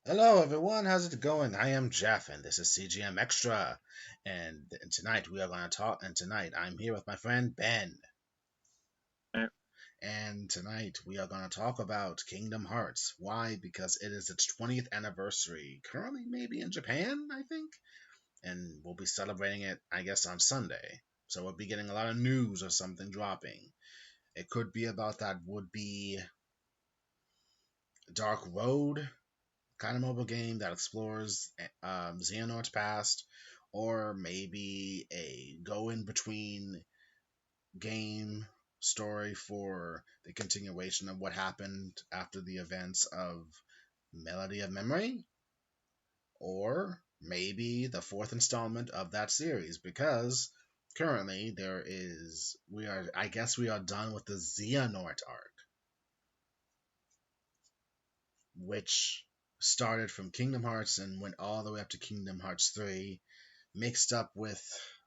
Hello everyone, how's it going? I am Jeff and this is CJM Extra. And tonight we are going to talk and tonight I'm here with my friend Ben. Uh, And tonight we are going to talk about Kingdom Hearts. Why? Because it is its 20th anniversary. Currently maybe in Japan, I think. And we'll be celebrating it I guess on Sunday. So we'll be getting a lot of news or something dropping. It could be about that would be Dark Road kind of mobile game that explores Xehanort's past, or maybe a go in between game story for the continuation of what happened after the events of Melody of Memory, or maybe the fourth installment of that series because currently I guess we are done with the Xehanort arc, which started from Kingdom Hearts and went all the way up to Kingdom Hearts 3, mixed up with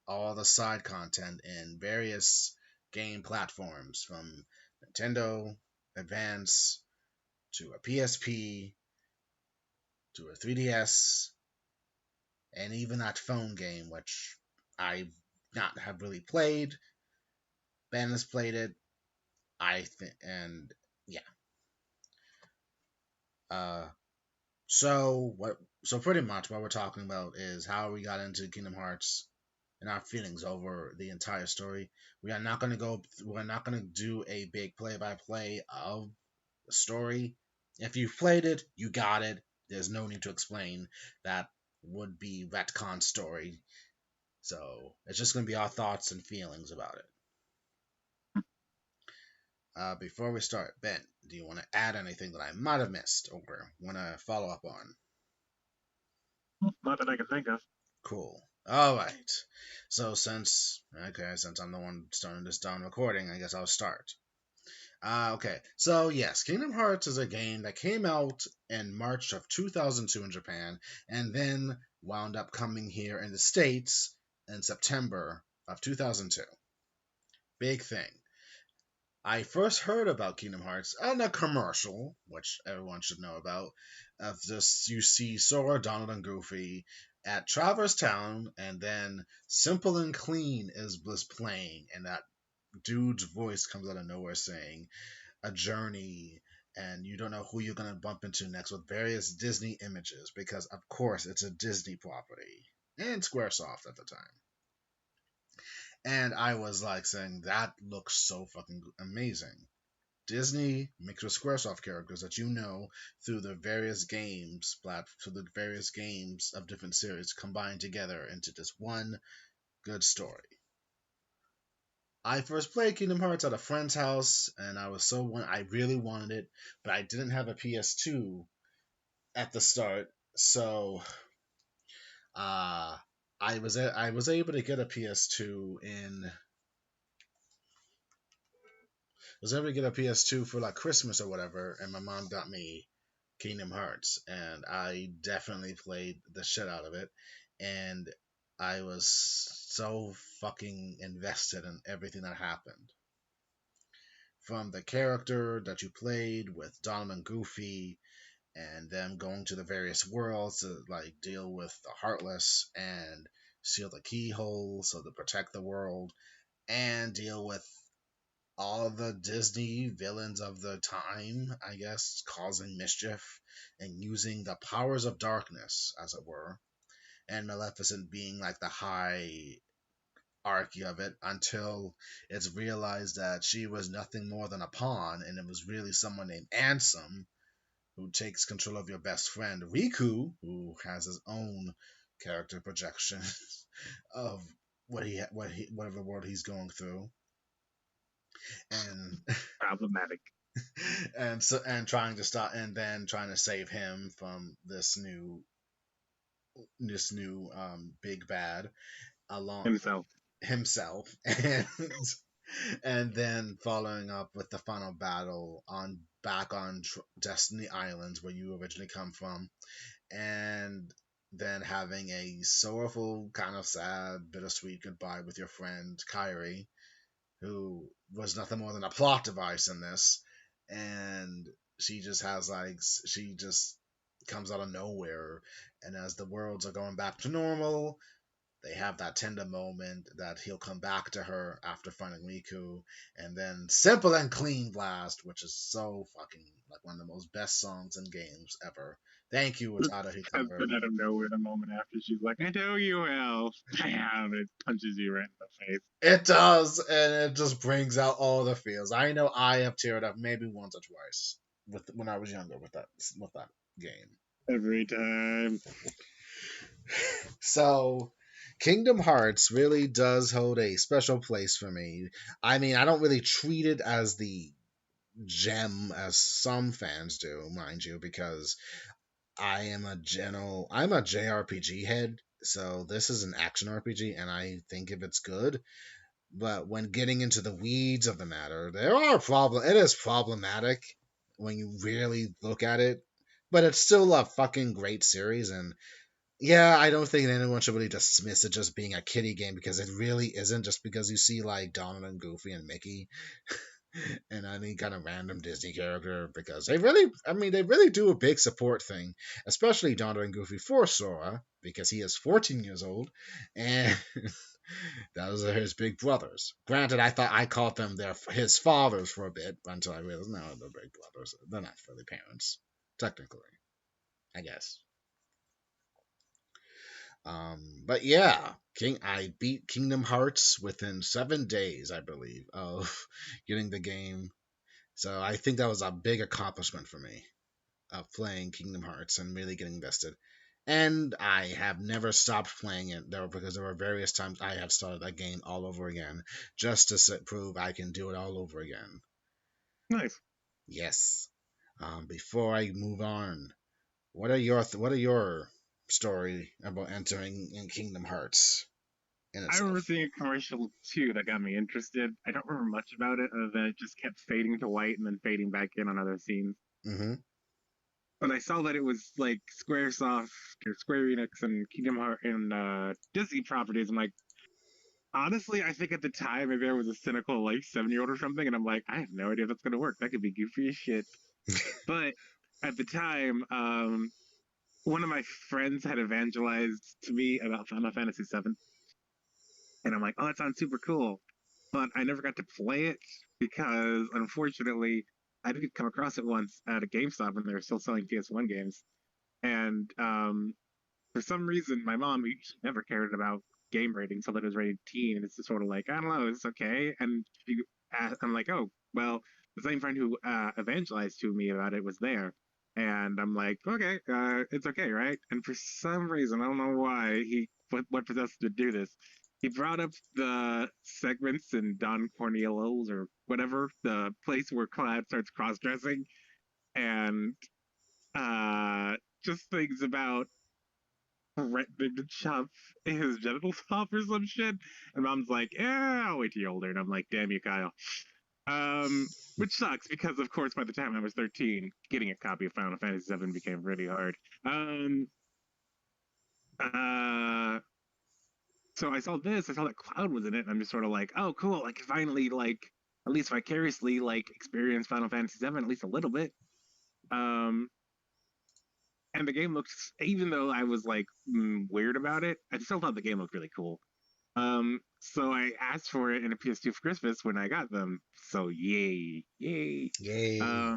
all the side content in various game platforms from Nintendo Advance to a PSP to a 3DS and even that phone game which I not have really played. Ben has played it, I think, and yeah. Uh, so what? So pretty much what we're talking about is how we got into Kingdom Hearts and our feelings over the entire story. We are not going to go. We're not going to do a big play-by-play of the story. If you've played it, you got it. There's no need to explain that would be retcon story. So it's just going to be our thoughts and feelings about it. Before we start, Ben, do you want to add anything that I might have missed or want to follow up on? Not that I can think of. Cool. All right. So since I'm the one starting this down recording, I guess I'll start. Okay. So yes, Kingdom Hearts is a game that came out in March of 2002 in Japan, and then wound up coming here in the States in September of 2002. Big thing. I first heard about Kingdom Hearts on a commercial, which everyone should know about. Of this, you see Sora, Donald, and Goofy at Traverse Town, and then Simple and Clean is playing, and that dude's voice comes out of nowhere saying a journey, and you don't know who you're gonna bump into next with various Disney images because, of course, it's a Disney property and SquareSoft at the time. And I was like saying that looks so fucking amazing. Disney mixed with SquareSoft characters that you know through the various games of different series combined together into this one good story. I first played Kingdom Hearts at a friend's house, and I really wanted it, but I didn't have a PS2 at the start, so uh, I was able to get a PS2 in was able to get a PS2 for like Christmas or whatever, and my mom got me Kingdom Hearts, and I definitely played the shit out of it, and I was so fucking invested in everything that happened. From the character that you played with Donald and Goofy, and them going to the various worlds to like deal with the Heartless and seal the keyhole so to protect the world, and deal with all the Disney villains of the time, I guess, causing mischief and using the powers of darkness, as it were, and Maleficent being like the high archy of it until it's realized that she was nothing more than a pawn and it was really someone named Ansem who takes control of your best friend Riku, who has his own character projection of whatever world he's going through, and Problematic. trying to stop and then trying to save him from this new big bad along Himself. himself and then following up with the final battle on back on Destiny Islands where you originally come from, and then having a sorrowful, kind of sad, bittersweet goodbye with your friend Kyrie, who was nothing more than a plot device in this, and she just comes out of nowhere, and as the worlds are going back to normal, they have that tender moment that he'll come back to her after finding Riku, and then Simple and Clean Blast, which is so fucking like one of the most best songs in games ever. Thank you, Utada And Hikaru. then out of nowhere, the moment after, she's like, "I know you will." Bam! It punches you right in the face. It does, and it just brings out all the feels. I know I have teared up maybe once or twice with when I was younger with that game. Every time. So, Kingdom Hearts really does hold a special place for me. I mean, I don't really treat it as the gem as some fans do, mind you, because I'm a JRPG head, so this is an action RPG, and I think if it's good. But when getting into the weeds of the matter, it is problematic when you really look at it. But it's still a fucking great series, and yeah, I don't think anyone should really dismiss it just being a kiddie game because it really isn't. Just because you see like Donald and Goofy and Mickey and any kind of random Disney character, because they really do a big support thing, especially Donald and Goofy for Sora because he is 14 years old, and those are his big brothers. Granted, I thought I called them his fathers for a bit until I realized no, they're big brothers. They're not really parents, technically, I guess. But yeah, I beat Kingdom Hearts within 7 days, I believe, of getting the game. So I think that was a big accomplishment for me of playing Kingdom Hearts and really getting invested. And I have never stopped playing it though, because there were various times I have started that game all over again just to prove I can do it all over again. Nice. Yes. Before I move on, what are your story about entering in Kingdom Hearts in I remember itself? seeing a commercial too that got me interested. I don't remember much about it other than it just kept fading to white and then fading back in on other scenes. Mm-hmm. But I saw that it was like Squaresoft or Square Enix and Kingdom Hearts and Disney properties. I'm like, honestly, I think at the time maybe I was a cynical like 7-year-old or something, and I'm like, I have no idea if that's gonna work. That could be goofy as shit. But at the time, one of my friends had evangelized to me about Final Fantasy VII, and I'm like, oh, that sounds super cool. But I never got to play it because unfortunately I did come across it once at a GameStop when they were still selling PS1 games. And for some reason, my mom, who never cared about game ratings until it was rated teen, and it's just sort of like, I don't know, it's okay. And I'm like, oh, well, the same friend who evangelized to me about it was there. And I'm like, okay, it's okay, right? And for some reason, I don't know why, what possessed him to do this. He brought up the segments in Don Corneo's or whatever, the place where Cloud starts cross dressing, and uh, just things about threatening to chop his genitals off or some shit. And mom's like, yeah, I'll wait till you're older. And I'm like, damn you, Kyle. Which sucks because, of course, by the time I was 13, getting a copy of Final Fantasy VII became really hard. Um, uh, so I saw that Cloud was in it, and I'm just sort of like, oh, cool. Like, finally, like, at least vicariously, like, experience Final Fantasy VII at least a little bit. Um, and the game looks, even though I was like weird about it, I still thought the game looked really cool. So I asked for it in a PS2 for Christmas when I got them. So yay, yay. Yay! Uh,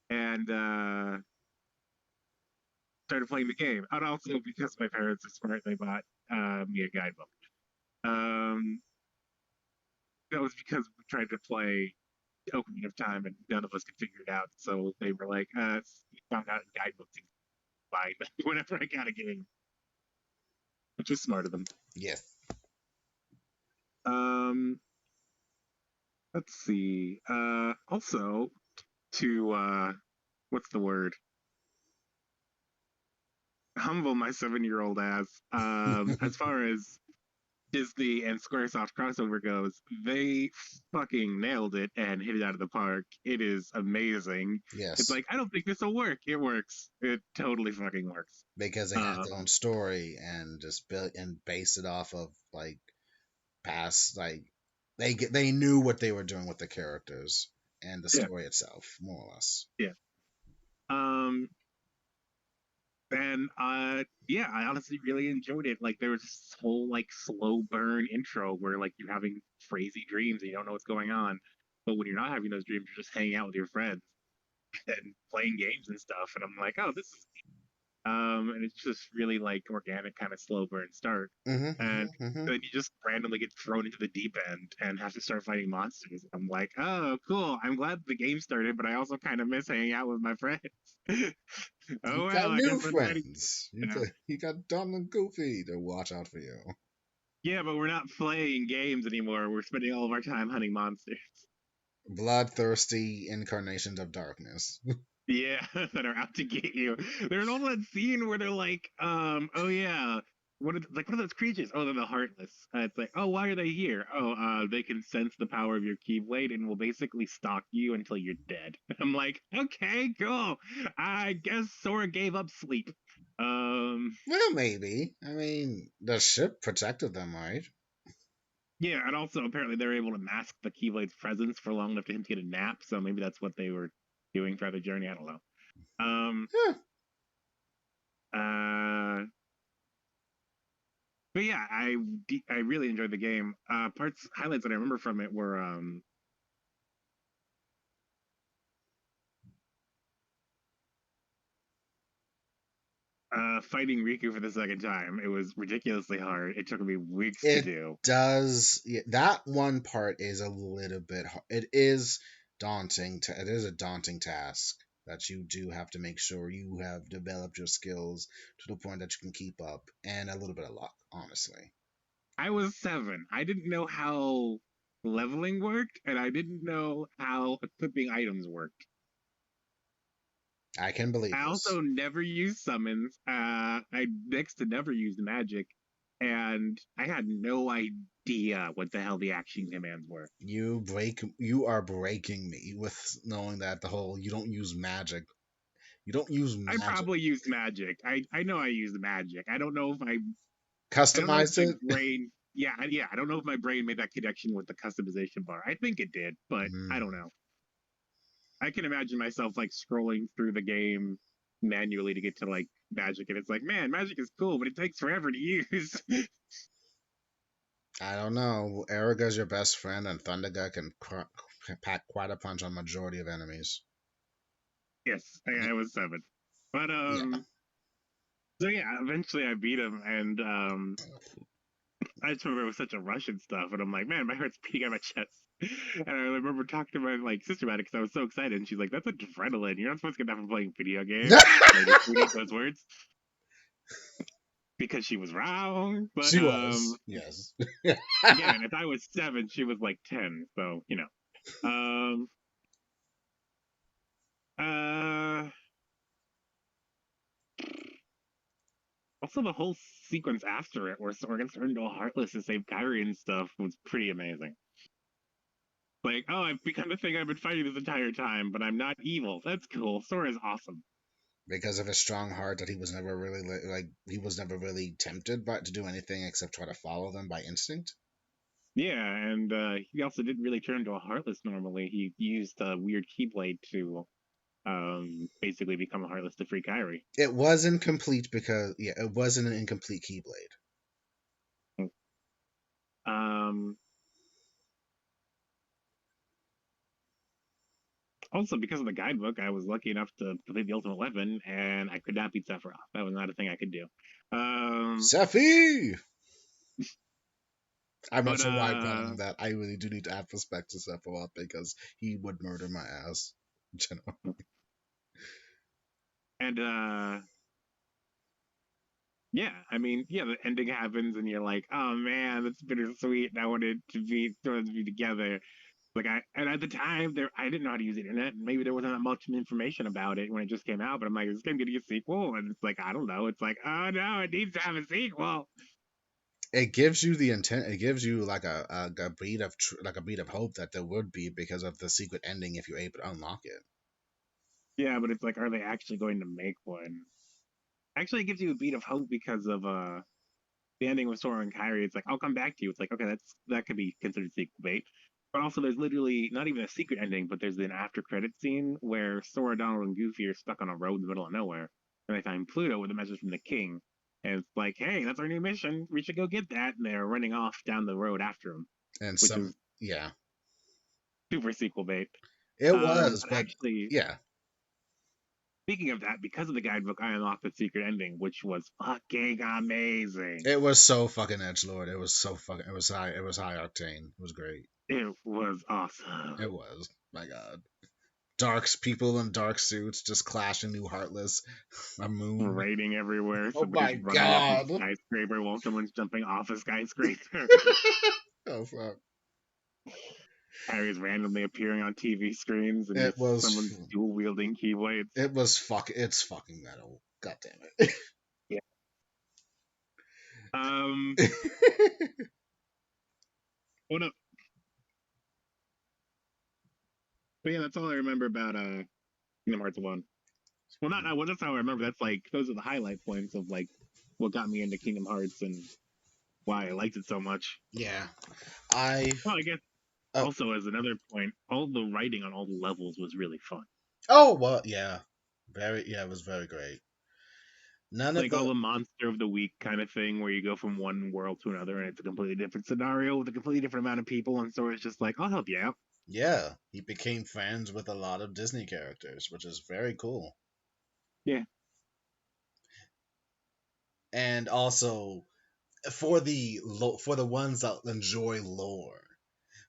and started playing the game. And also because my parents are smart, they bought me a guidebook. Um, that was because we tried to play Ocarina of Time and none of us could figure it out. So they were like, we found out a guidebook to buy whenever I got a game, which was smart of them. Yes. Um, let's see. Also to what's the word? Humble my 7-year-old as far as Disney and Squaresoft crossover goes, they fucking nailed it and hit it out of the park. It is amazing. It's Yes. like I don't think this will work. It works. It totally fucking works. Because they had their own Um, story and just built and based it off of like past like they knew what they were doing with the characters and the yeah, story itself, more or less. yeah. Um, And yeah, I honestly really enjoyed it. Like there was this whole like slow burn intro where like you're having crazy dreams and you don't know what's going on. But when you're not having those dreams, you're just hanging out with your friends and playing games and stuff. And I'm like, oh, this is and it's just really like organic kind of slow burn start. And then you just randomly get thrown into the deep end and have to start fighting monsters. I'm like, oh, cool. I'm glad the game started, but I also kind of miss hanging out with my friends. You Oh got well, I guess new I'm ready. friends. Yeah. You got Don and Goofy to watch out for you. Yeah, but we're not playing games anymore. We're spending all of our time hunting monsters. Bloodthirsty incarnations of darkness. Yeah, that are out to get you. There's also that scene where they're like, oh yeah, what are those creatures? Oh, they're the Heartless. It's like, oh, why are they here? Oh, they can sense the power of your Keyblade and will basically stalk you until you're dead. I'm like, okay, cool. I guess Sora gave up sleep. Um, Well, maybe. I mean, the ship protected them, right? yeah, and also apparently they're able to mask the Keyblade's presence for long enough for him to get a nap. So maybe that's what they were doing throughout the journey. I don't know. Um, Huh. uh, but yeah, I really enjoyed the game. Parts highlights that I remember from it were fighting Riku for the second time. It was ridiculously hard. It took me weeks to It do. does. Yeah, that one part is a little bit. It is daunting. It is a daunting task that you do have to make sure you have developed your skills to the point that you can keep up, and a little bit of luck, honestly. I was 7. I didn't know how leveling worked, and I didn't know how equipping items worked. I can believe I this. also never used summons. I next to never used magic, and I had no idea what the hell the action commands were. You are breaking me with knowing that the whole you don't use magic. You don't use I magic. probably used magic. I know I used magic. I don't know if Customized my it. brain. Yeah. I don't know if my brain made that connection with the customization bar. I think it did, but I don't Mm. know. I can imagine myself like scrolling through the game manually to get to like magic, and it's like, man, magic is cool, but it takes forever to use. I don't know. Erica's your best friend, and Thundergut can pack quite a punch on majority of enemies. Yes, I was 7. But Yeah. so yeah, eventually I beat him, and I just remember it was such a rush and stuff, and I'm like, man, my heart's beating out my chest. And I remember talking to my like sister about it because I was so excited, and she's like, "That's adrenaline. You're not supposed to get that from playing video games." And I just repeated those words because she was wrong. But She was. Yes. again, if I was 7, she was like 10, so you know. Um, uh, Also, the whole sequence after it, where Sora gets turned into a Heartless to save Kyrie and stuff, was pretty amazing. Like, oh, I've become the thing I've been fighting this entire time, but I'm not evil. That's cool. Sora's awesome. Because of his strong heart that he was never really like he was never really tempted but to do anything except try to follow them by instinct. Yeah, and he also didn't really turn into a Heartless normally. He used a weird Keyblade to basically become a Heartless to free Kyrie. It was incomplete because yeah, it wasn't an incomplete Keyblade. Um, Also, because of the guidebook, I was lucky enough to complete the Ultimate Weapon, and I could not beat Sephiroth. That was not a thing I could do. Um, Sephi! I'm not but sure why I brought on that. I really do need to add respect to Sephiroth because he would murder my ass. and yeah, I mean, yeah, the ending happens, and you're like, oh man, that's bittersweet. And I wanted to be thrown to be together. Like and at the time, I didn't know how to use the internet, and maybe there wasn't that much information about it when it just came out. But I'm like, is this game getting a sequel? And it's like, I don't know. It's like, oh no, it needs to have a sequel. It gives you the intent. It gives you like a beat of like a beat of hope that there would be because of the secret ending if you're able to unlock it. Yeah, but it's like, are they actually going to make one? Actually, it gives you a beat of hope because of the ending with Sora and Kyrie. It's like, I'll come back to you. It's like, okay, that could be considered sequel bait. But also, there's literally not even a secret ending, but there's an after credit scene where Sora, Donald, and Goofy are stuck on a road in the middle of nowhere. and they find Pluto with a message from the king. And it's like, hey, that's our new mission. We should go get that. And they're running off down the road after him, And which is some, yeah, super sequel bait. it was, But but actually, yeah, speaking of that, because of the guidebook, I unlocked the secret ending, which was fucking amazing. it was so fucking edgelord. It was so fucking. It was high octane. It was great. It was awesome. It was. My God. Darks people in dark suits just clashing New Heartless. A moon. Raining everywhere. Oh my Somebody's running up a God. skyscraper while someone's jumping off a skyscraper. Oh fuck. Harry's randomly appearing on TV screens and It just was. someone's dual wielding keyblades. It was fuck. It's fucking metal. God damn Yeah. Um. it. What up? But yeah, that's all I remember about Kingdom Hearts One. Well, not well. That's how I remember. That's like those are the highlight points of like what got me into Kingdom Hearts and why I liked it so much. Yeah. I. Well, I guess Oh. also as another point, all the writing on all the levels was really fun. Oh well. Yeah. Very. Yeah. It was very great. None of Like all the. the monster of the week kind of thing, where you go from one world to another, and it's a completely different scenario with a completely different amount of people, and so it's just like, I'll help you out. Yeah. He became friends with a lot of Disney characters, which is very cool. Yeah, And also for the ones that enjoy lore.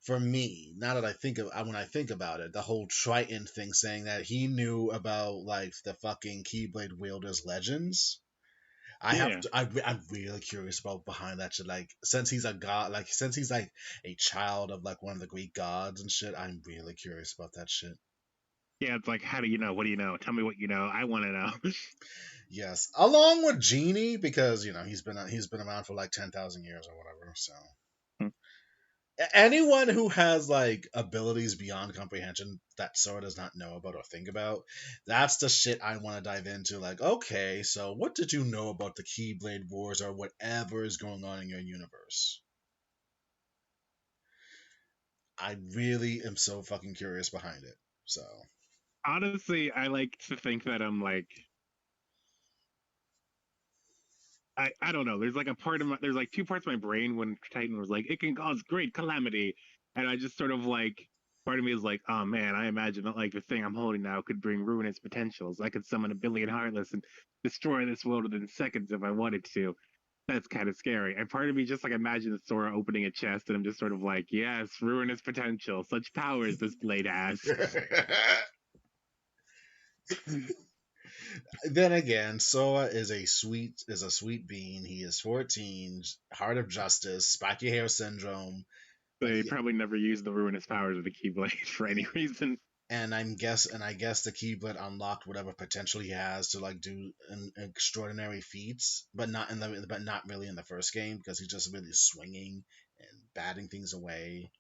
For me, now that I think of when I think about it, the whole Triton thing, saying that he knew about like the fucking Keyblade wielders legends. I have yeah, to. I'm really curious about behind that shit. Like, since he's a god, like since he's like a child of like one of the Greek gods and shit, I'm really curious about that shit. yeah. It's like, how do you know? What do you know? Tell me what you know. I want to know. Yes, along with Genie, because he's been around for like 10,000 years or whatever. So anyone who has like abilities beyond comprehension that Sora does not know about or think about, that's the shit I want to dive into. Like, okay, so what did you know about the Keyblade Wars or whatever is going on in your universe? I really am so fucking curious behind it. So Honestly, I like to think that I'm like I don't know. There's like a part of my there's like two parts of my brain when Titan was like, it can cause great calamity. And I just sort of like part of me is like, oh man, I imagine that like the thing I'm holding now could bring ruinous potentials. I could summon a billion heartless and destroy this world within seconds if I wanted to. That's kind of scary. And part of me just like imagines Sora opening a chest and I'm just sort of like, yes, ruinous potential. Such powers this blade has. then again, Sora is a sweet bean. He is 14, heart of justice, spiky hair syndrome, but They he probably never used the ruinous powers of the Keyblade for any reason. I guess the Keyblade unlocked whatever potential he has to like do an extraordinary feats, but not really in the first game because he's just really swinging and batting things away.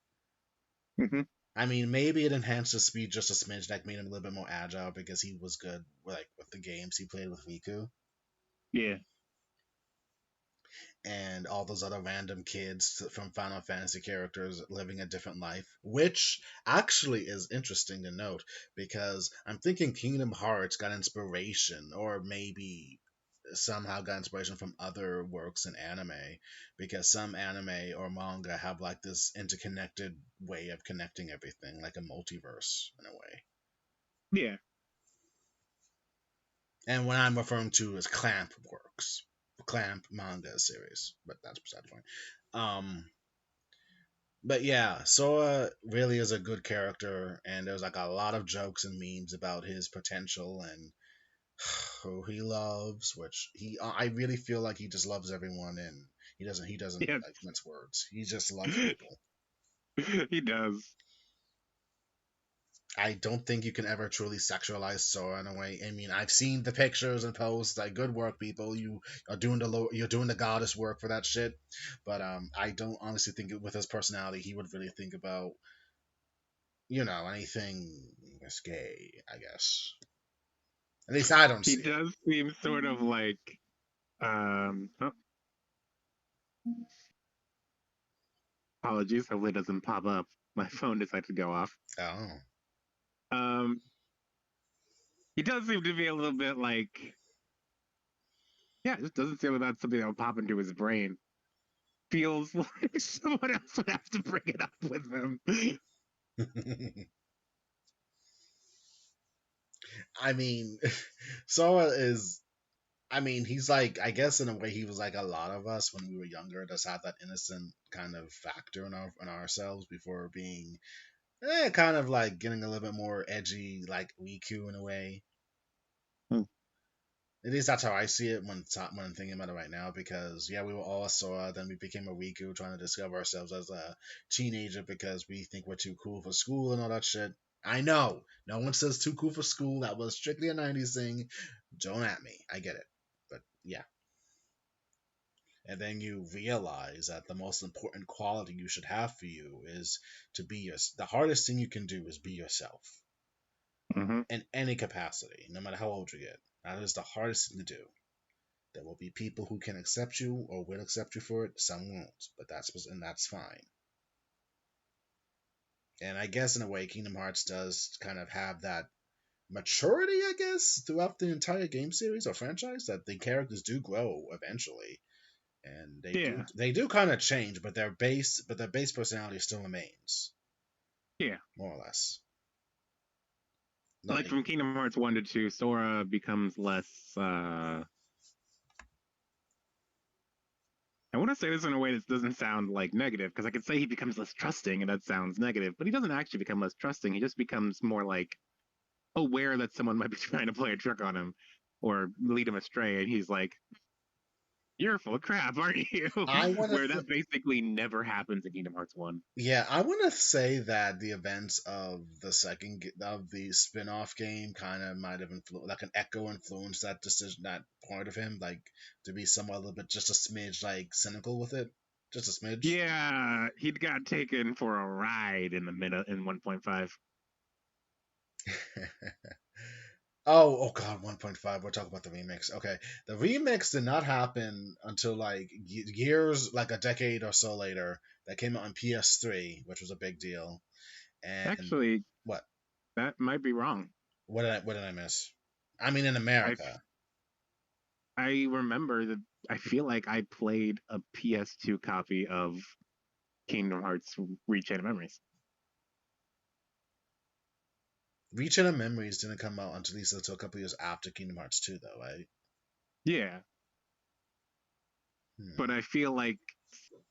Hmm. I mean, maybe it enhanced his speed just a smidge, like made him a little bit more agile because he was good like with the games he played with Riku Yeah. and all those other random kids from Final Fantasy characters living a different life, which actually is interesting to note because I'm thinking Kingdom Hearts got inspiration, or maybe somehow got inspiration from other works in anime, because some anime or manga have like this interconnected way of connecting everything, like a multiverse in a way. Yeah. And what I'm referring to is Clamp works, Clamp manga series, but that's beside the point. But yeah, Sora really is a good character, and there's like a lot of jokes and memes about his potential and who he loves. Which I really feel like he just loves everyone, and he doesn't Yeah. like mince words. He just loves people. He does. I don't think you can ever truly sexualize Sora in a way. I mean, I've seen the pictures and posts. Like, good work, people. You are doing you're doing the goddess work for that shit. But I don't honestly think with his personality, he would really think about anything risque. I guess. At least I don't He see it. does seem sort of like oh, apologies, hopefully it doesn't pop up. My phone decided to go off. Oh, Um he does seem to be a little bit like Yeah, it just doesn't seem about something that would pop into his brain. Feels like someone else would have to bring it up with him. I mean, Sora is. I mean, he's like. I guess in a way, he was like a lot of us when we were younger. Just had that innocent kind of factor in ourselves before being, kind of like getting a little bit more edgy, like Riku in a way. Hmm. At least that's how I see it when I'm thinking about it right now. Because yeah, we were all a Sora, then we became a Riku, trying to discover ourselves as a teenager because we think we're too cool for school and all that shit. I know no one says too cool for school. That was strictly a '90s thing. Don't at me. I get it, but yeah. And then you realize that the most important quality you should have for you is to be your. The hardest thing you can do is be yourself Mm-hmm. in any capacity, no matter how old you get. That is the hardest thing to do. There will be people who can accept you or will accept you for it. Some won't, but that's fine. And I guess in a way, Kingdom Hearts does kind of have that maturity, I guess, throughout the entire game series or franchise. That the characters do grow eventually, and Yeah, they do kind of change, but their base personality still remains yeah. more or less. Like Like, from Kingdom Hearts 1 to 2, Sora becomes less. I want to say this in a way that doesn't sound like negative, because I could say he becomes less trusting, and that sounds negative, but he doesn't actually become less trusting. He just becomes more like aware that someone might be trying to play a trick on him or lead him astray, and he's like, "You're full of crap, aren't you?" I want Where to that basically never happens in Kingdom Hearts 1. Yeah, I want to say that the events of of the spin-off game kind of might have like an echo influenced that decision, that part of him, like to be somewhat a little bit just a smidge like cynical with it, just a smidge. Yeah, he got taken for a ride in the middle in 1.5. Oh God, 1.5. We're talking about the remix. Okay, the remix did not happen until like years, like a decade or so later. That came out on PS3, which was a big deal. And Actually, what? that might be wrong. What did I miss? I mean, in I America. I remember that I feel like I played a PS2 copy of Kingdom Hearts Rechain of Memories. Reach of Memories didn't come out until at least until a couple years after Kingdom Hearts 2, though, right? Yeah, but Hmm. I feel like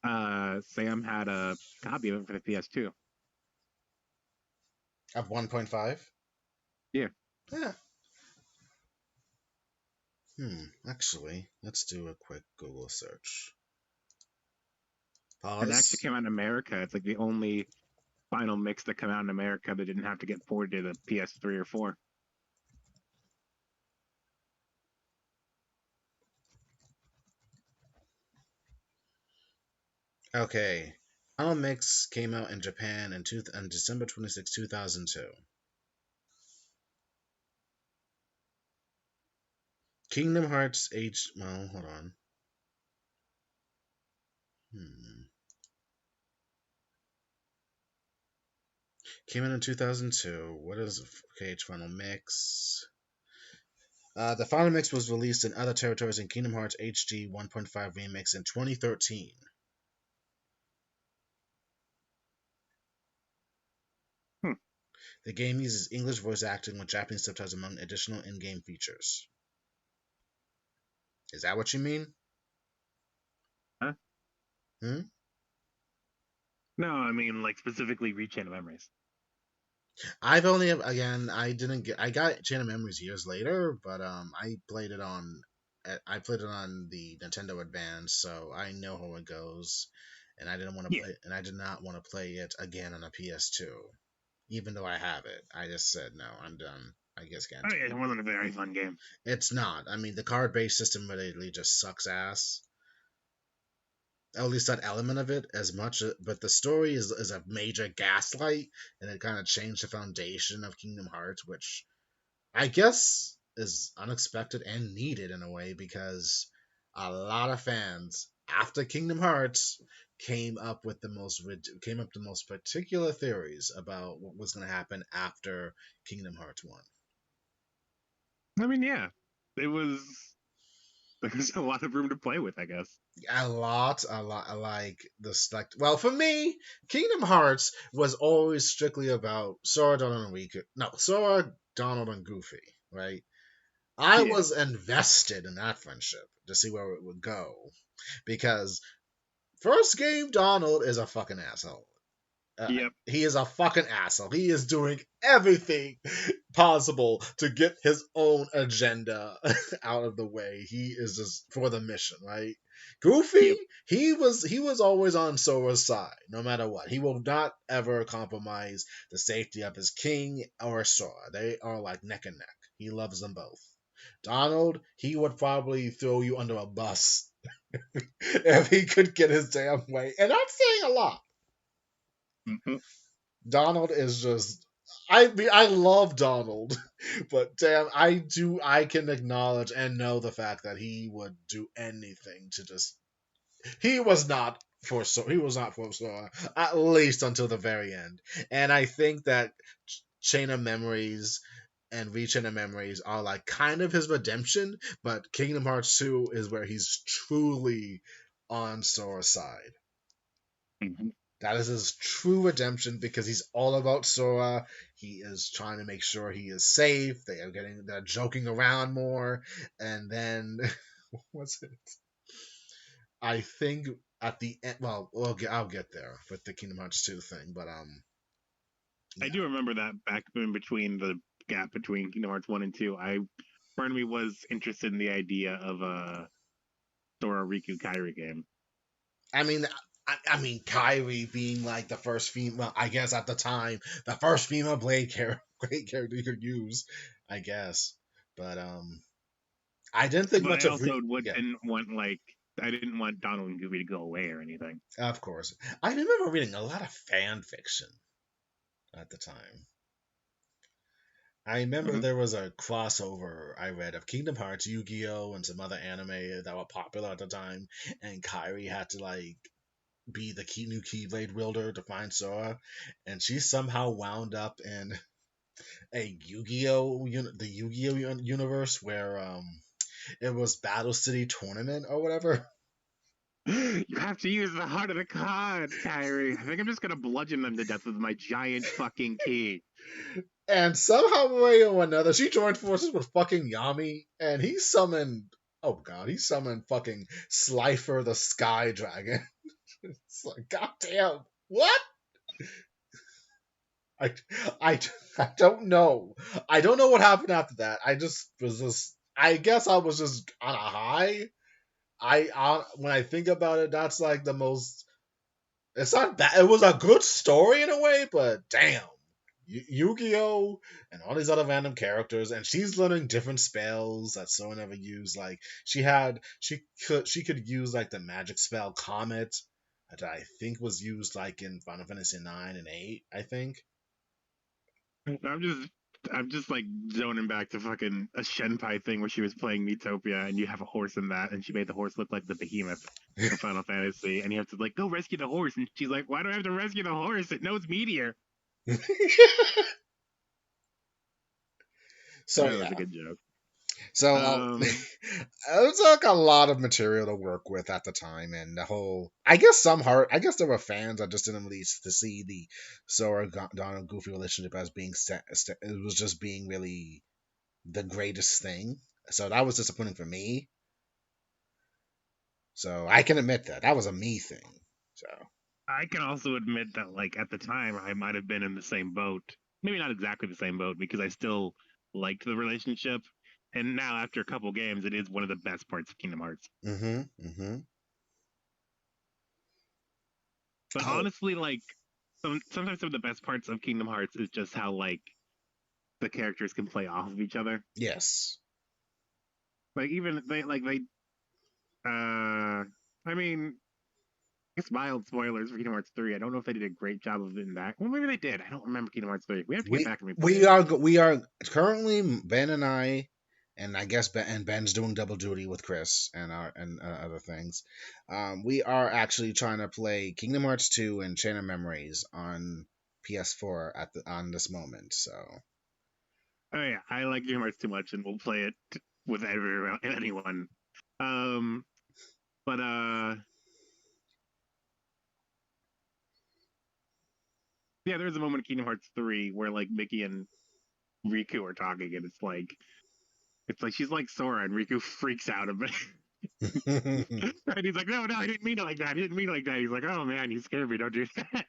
Sam had a copy of it for the PS2. Of 1.5? Yeah, Yeah. Actually, let's do a quick Google search. it actually Pause. came out in America. It's like the only final mix that came out in America that didn't have to get ported to the PS3 or 4. Okay. Final Mix came out in Japan on December 26, 2002. Kingdom Hearts H. Well, hold on. Hmm. Came out in 2002. What is Final Mix? The final mix was released in other territories in Kingdom Hearts HD 1.5 Remix in 2013. Hmm. The game uses English voice acting with Japanese subtitles among additional in-game features. Is that what you mean? Huh? Hmm? No, I mean like specifically Rechain of Memories. I've only again I got Chain of Memories years later, but I played it on the Nintendo Advance, so I know how it goes, and Yeah. I did not want to play it again on a PS2, even though I have it. I just said no, I'm done. I guess Oh can't. yeah, it wasn't a very fun game. It's not. I mean, the card-based system really just sucks ass. At least that element of it as much, but the story is a major gaslight, and it kind of changed the foundation of Kingdom Hearts, which I guess is unexpected and needed in a way because a lot of fans after Kingdom Hearts came up with the most particular theories about what was going to happen after Kingdom Hearts 1. I mean, yeah, it was. There's a lot of room to play with, I guess. A lot. Like well, for me, Kingdom Hearts was always strictly about Sora, Donald, and Riku. No, Sora, Donald, and Goofy, right? I Yeah. was invested in that friendship to see where it would go because first game, Donald is a fucking asshole. Yep. He is a fucking asshole. He is doing everything possible to get his own agenda out of the way. He is just for the mission, right? Goofy, Yep. he was always on Sora's side, no matter what. He will not ever compromise the safety of his king or Sora. They are like neck and neck. He loves them both. Donald, he would probably throw you under a bus if he could get his damn way. And I'm saying a lot. Mm-hmm. Donald is just I love Donald, but damn, I can acknowledge and know the fact that he would do anything to just he was not for Sora at least until the very end. And I think that Chain of Memories and Rechain of Memories are like kind of his redemption, but Kingdom Hearts 2 is where he's truly on Sora's side. Mm-hmm. That is his true redemption because he's all about Sora. He is trying to make sure he is safe. They're joking around more, and then what's it? I think at the end. Well, I'll get there with the Kingdom Hearts 2 thing, but I yeah. do remember that back in between the gap between Kingdom Hearts 1 and 2. Part of me was interested in the idea of a Sora Riku Kairi game. I mean, I mean, Kyrie being like the first female. I guess at the time, the first female Blade character you could use. I guess, but I didn't think But much I of also yeah. didn't want like I didn't want Donald and Goofy to go away or anything. Of course. I remember reading a lot of fan fiction at the time. I remember Mm-hmm. there was a crossover I read of Kingdom Hearts, Yu-Gi-Oh, and some other anime that were popular at the time, and Kairi had to like be the new Keyblade wielder to find Sora, and she somehow wound up in a the Yu-Gi-Oh universe where it was Battle City Tournament or whatever. You have to use the heart of the cards, Kyrie. I think I'm just gonna bludgeon them to death with my giant fucking key. And somehow, way or another, she joined forces with fucking Yami, and he summoned. Oh god, he summoned fucking Slifer the Sky Dragon. It's like, goddamn, what? I, I, I don't know. I don't know what happened after that. I just was just. I guess I was just on a high. When I think about it, that's like the most. It's not bad. It was a good story in a way, but damn. Yu-Gi-Oh and all these other random characters, and she's learning different spells that Sora never used. Like she could use like the magic spell Comet that I think was used like in Final Fantasy 9 and 8. I think. I'm just I'm just like zoning back to fucking a Shenpai thing where she was playing Metopia and you have a horse in that and she made the horse look like the behemoth from Final Fantasy and you have to like go rescue the horse and she's like, why do I have to rescue the horse? It knows meteor. So That was yeah. a good joke. So Um it was like a lot of material to work with at the time, and the whole. I guess there were fans that just didn't really to see the Sora Donald Goofy relationship as being it was just being really the greatest thing. So that was disappointing for me. So I can admit that was a me thing. So I can also admit that like at the time I might have been in the same boat. Maybe not exactly the same boat because I still liked the relationship. And now after a couple games it is one of the best parts of Kingdom Hearts. mm-hmm. But Oh honestly, like sometimes some of the best parts of Kingdom Hearts is just how like the characters can play off of each other. yes. Like even they I mean I guess mild spoilers for Kingdom Hearts 3. I don't know if they did a great job of it in that. Well maybe they did. I don't remember Kingdom Hearts 3. We have to get We back and replay we it. are we are currently Ben and I, and I guess Ben's doing double duty with Chris and other things. We are actually trying to play Kingdom Hearts 2 and Chain of Memories on PS4 on this moment. So Oh yeah, I like Kingdom Hearts too much and we'll play it with anyone. Um, but yeah, there's a moment in Kingdom Hearts 3 where like Mickey and Riku are talking, and it's like she's like Sora, and Riku freaks out a bit. And he's like, no, no, I didn't mean it like that. I didn't mean it like that. He's like, oh man, you scared me. Don't do that.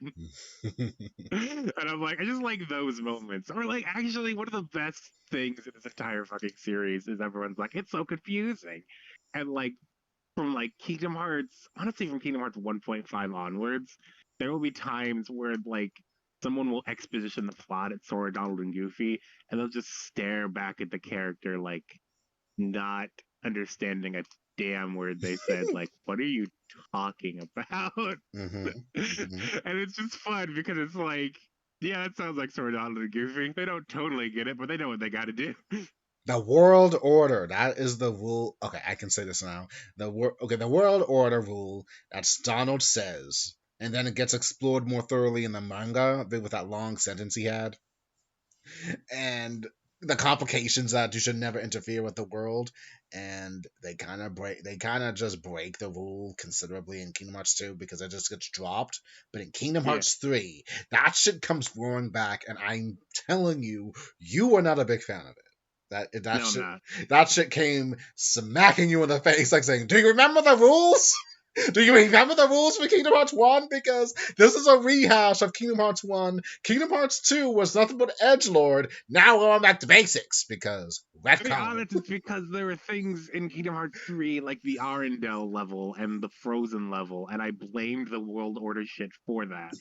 And I'm like, I just like those moments. Or like, actually, one of the best things in this entire fucking series is everyone's like, it's so confusing. And like, from like Kingdom Hearts, honestly, from Kingdom Hearts 1.5 onwards, there will be times where like someone will exposition the plot at Sora, Donald, and Goofy, and they'll just stare back at the character like not understanding a damn word they said. Like, what are you talking about? Hmm. Hmm. And it's just fun because it's like, yeah, that sounds like Sora, Donald, and Goofy. They don't totally get it, but they know what they got to do. The world order. That is the rule. Okay, I can say this now. The world order rule. That's Donald says, and then it gets explored more thoroughly in the manga with that long sentence he had, and the complications that you should never interfere with the world. And they kind of just break the rule considerably in Kingdom Hearts 2 because it just gets dropped. But in Kingdom Yeah, Hearts 3, that shit comes roaring back, and I'm telling you, you are not a big fan of it. no, I'm not. That shit came smacking you in the face, like saying, "Do you remember the rules? Do you remember the rules for Kingdom Hearts 1? Because this is a rehash of Kingdom Hearts 1. Kingdom Hearts 2 was nothing but edgelord. Now we're going back to basics because To be retcon." honest, it's because there were things in Kingdom Hearts 3 like the Arendelle level and the Frozen level, and I blamed the World Order shit for that.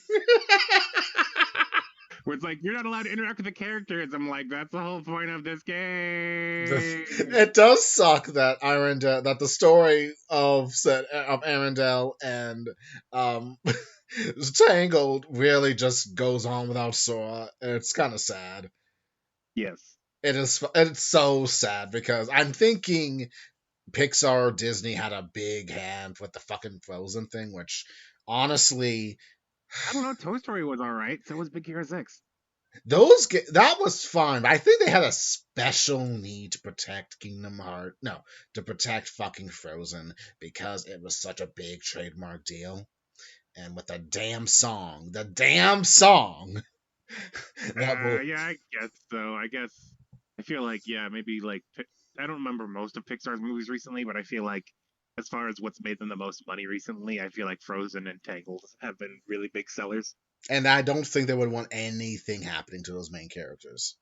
Where it's like, you're not allowed to interact with the characters. I'm like, that's the whole point of this game. It does suck that that the story of Arendelle and um, Tangled really just goes on without Sora. It's kind of sad. Yes. It's so sad because I'm thinking Pixar or Disney had a big hand with the fucking Frozen thing, which honestly, I don't know. Toy Story was all right. So was Big Hero 6. that was fine. But I think they had a special need to protect Kingdom Heart, no, to protect fucking Frozen because it was such a big trademark deal. And with the damn song that will. Yeah, I guess so. I guess I feel like, yeah, maybe like I don't remember most of Pixar's movies recently, but I feel like as far as what's made them the most money recently, I feel like Frozen and Tangled have been really big sellers. And I don't think they would want anything happening to those main characters.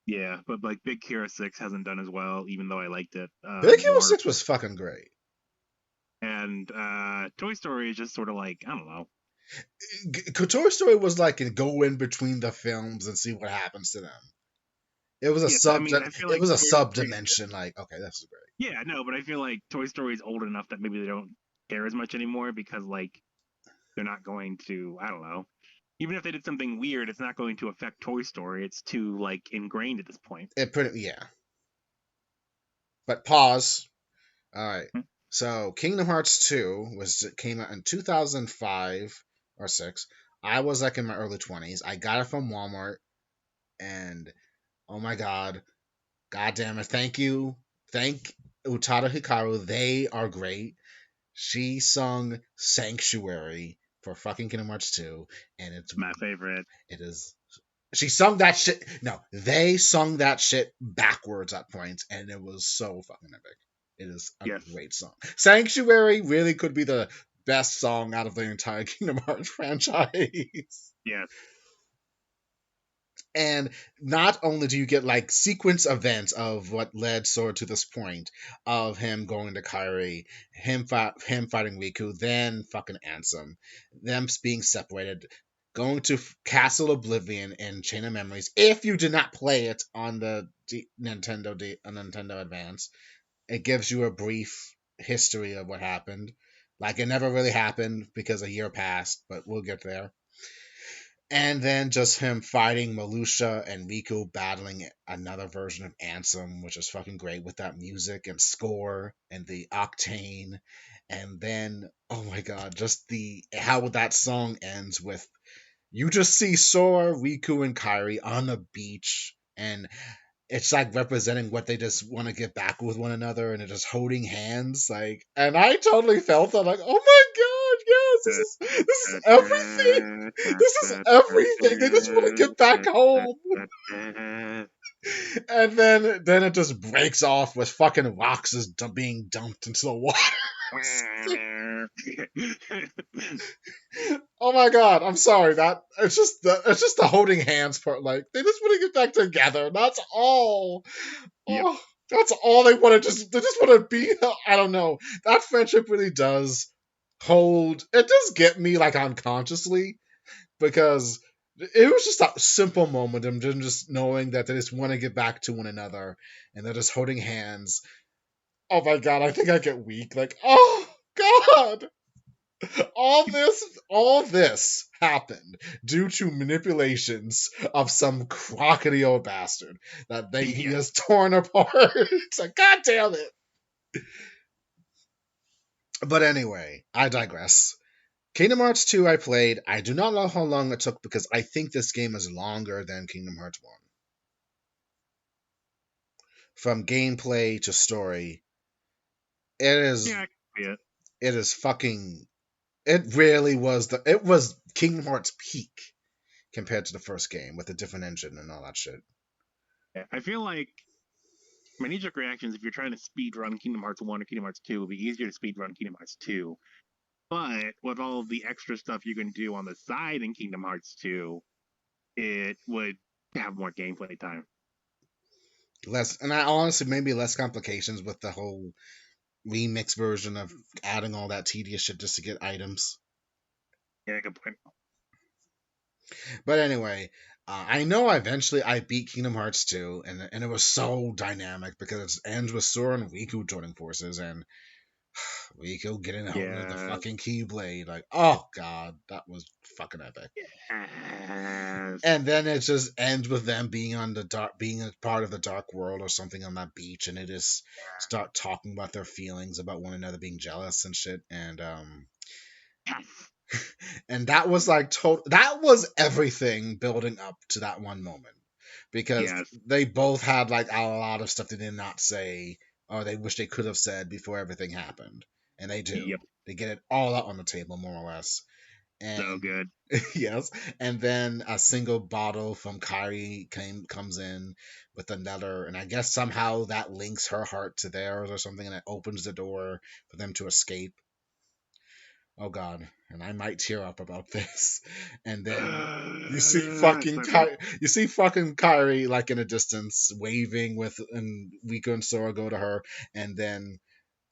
Yeah, but like Big Hero 6 hasn't done as well, even though I liked it Big Hero more. 6 was fucking great. And Toy Story is just sort of like, I don't know. Toy Story was like a go in between the films and see what happens to them. Yes, I mean, I feel It like was a Toy sub Story. dimension. Like, okay, this is great. Yeah, no, but I feel like Toy Story is old enough that maybe they don't care as much anymore because like they're not going to, I don't know. Even if they did something weird, it's not going to affect Toy Story. It's too like ingrained at this point. Yeah. But pause. All right. Hmm. So Kingdom Hearts 2 came out in 2005 or 6. I was like in my early 20s. I got it from Walmart, and oh my god damn it. Thank you. Thank Utada Hikaru. They are great. She sung Sanctuary for fucking Kingdom Hearts 2, and My favorite. it is she sung that shit. No, they sung that shit backwards at points, and it was so fucking epic. It is a Yes. great song. Sanctuary really could be the best song out of the entire Kingdom Hearts franchise. Yes. And not only do you get like sequence events of what led Sora to this point of him going to Kairi, him fighting Riku, then fucking Ansem, them being separated, going to Castle Oblivion and Chain of Memories. If you did not play it on the Nintendo Advance, it gives you a brief history of what happened. Like it never really happened because a year passed, but we'll get there. And then just him fighting Malusha and Riku battling another version of Ansem, which is fucking great with that music and score and the octane. And then, oh my god, just the how that song ends with you just see Sora, Riku, and Kairi on the beach, and it's like representing what they just want to get back with one another, and they're just holding hands, like. And I totally felt that, like, oh my god, yes, this is everything. This is everything. They just want to get back home. And then it just breaks off with fucking rocks just being dumped into the water. Oh my god, I'm sorry. That it's just the holding hands part. Like, they just want to get back together. That's all. Yep. Oh, that's all they want to just. They just want to be. I don't know. That friendship really does hold. It does get me, like, unconsciously, because it was just a simple moment of them just knowing that they just want to get back to one another, and they're just holding hands. Oh my god, I think I get weak. Like, oh god, all this happened due to manipulations of some crocodile bastard that he Yeah. has torn apart. It's like, god damn it. But anyway, I digress. Kingdom Hearts 2 I played. I do not know how long it took because I think this game is longer than Kingdom Hearts 1. From gameplay to story, it is Yeah, I can see it. it is fucking it really was it was Kingdom Hearts peak compared to the first game with a different engine and all that shit. Yeah, I feel like my knee-jerk reactions, if you're trying to speed run Kingdom Hearts 1 or Kingdom Hearts 2, would be easier to speed run Kingdom Hearts 2. But with all of the extra stuff you can do on the side in Kingdom Hearts 2, it would have more gameplay time. Less, and I honestly maybe less complications with the whole remix version of adding all that tedious shit just to get items. Yeah, good point. But anyway, I know eventually I beat Kingdom Hearts 2, and it was so dynamic because it ends with Sora and Riku joining forces, and Riku getting a hold of the Yeah. fucking Keyblade. Like, oh god, that was fucking epic. Yes. And then it just ends with them being on the dark, being a part of the dark world or something on that beach, and they just start talking about their feelings about one another, being jealous and shit. Yes. And that was like that was everything building up to that one moment, because Yes. they both had like a lot of stuff they did not say or they wish they could have said before everything happened, and they do. Yep. They get it all out on the table more or less. So And good. yes, and then a single bottle from Kyrie comes in with another, and I guess somehow that links her heart to theirs or something, and it opens the door for them to escape. Oh god, and I might tear up about this. And then So good. You see fucking Kyrie like in a distance waving with, and Rika and Sora go to her, and then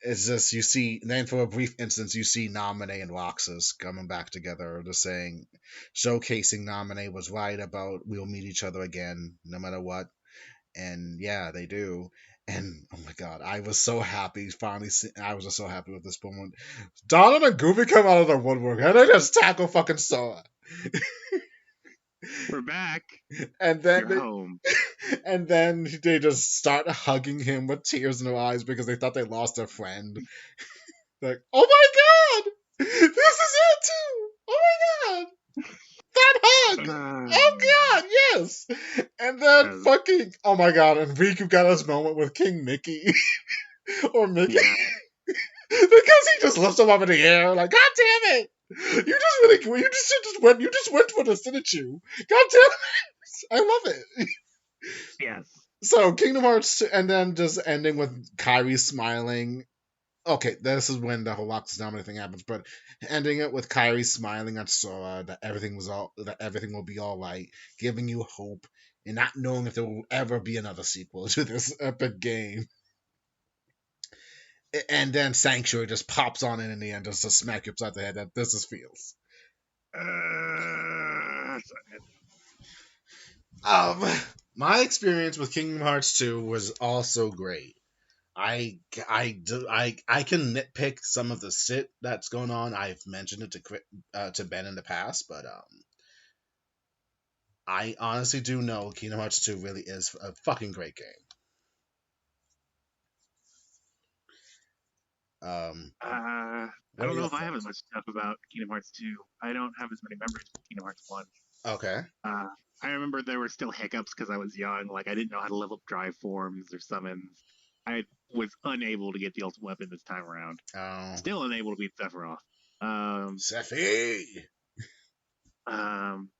it's just you see, then for a brief instance you see Naminé and Roxas coming back together, just saying, showcasing Naminé was right about we'll meet each other again no matter what. And yeah, they do. And oh my god, I was so happy finally. I was just so happy with this moment. Donald and Goofy come out of the woodwork and they just tackle fucking Sora. We're back. And then You're home. they just start hugging him with tears in their eyes because they thought they lost their friend. Like, oh my god, this is it too. Oh my god, that hug. Oh god, yes. And then Uh, fucking, oh my god, and Riku got his moment with King Mickey or Mickey. yeah. Because he just lifts him up in the air, like, God damn it! You just went for this, didn't you? God damn it! I love it. Yes. So Kingdom Hearts 2, and then just ending with Kyrie smiling. Okay, this is when the whole Lox's Dominic thing happens, but ending it with Kyrie smiling at Sora that everything will be all right, giving you hope, and not knowing if there will ever be another sequel to this epic game. And then Sanctuary just pops on in the end just to smack you upside the head that this is feels. So good. Um, my experience with Kingdom Hearts 2 was also great. I can nitpick some of the shit that's going on. I've mentioned it to Ben in the past, but I honestly do know Kingdom Hearts 2 really is a fucking great game. I What are don't know your if I have as thoughts? much stuff about Kingdom Hearts 2. I don't have as many memories of Kingdom Hearts 1. Okay. Uh, I remember there were still hiccups because I was young. Like I didn't know how to level up drive forms or summons. I was unable to get the ultimate weapon this time around. Oh, Still unable to beat Sephiroth. Um, Sephi. um,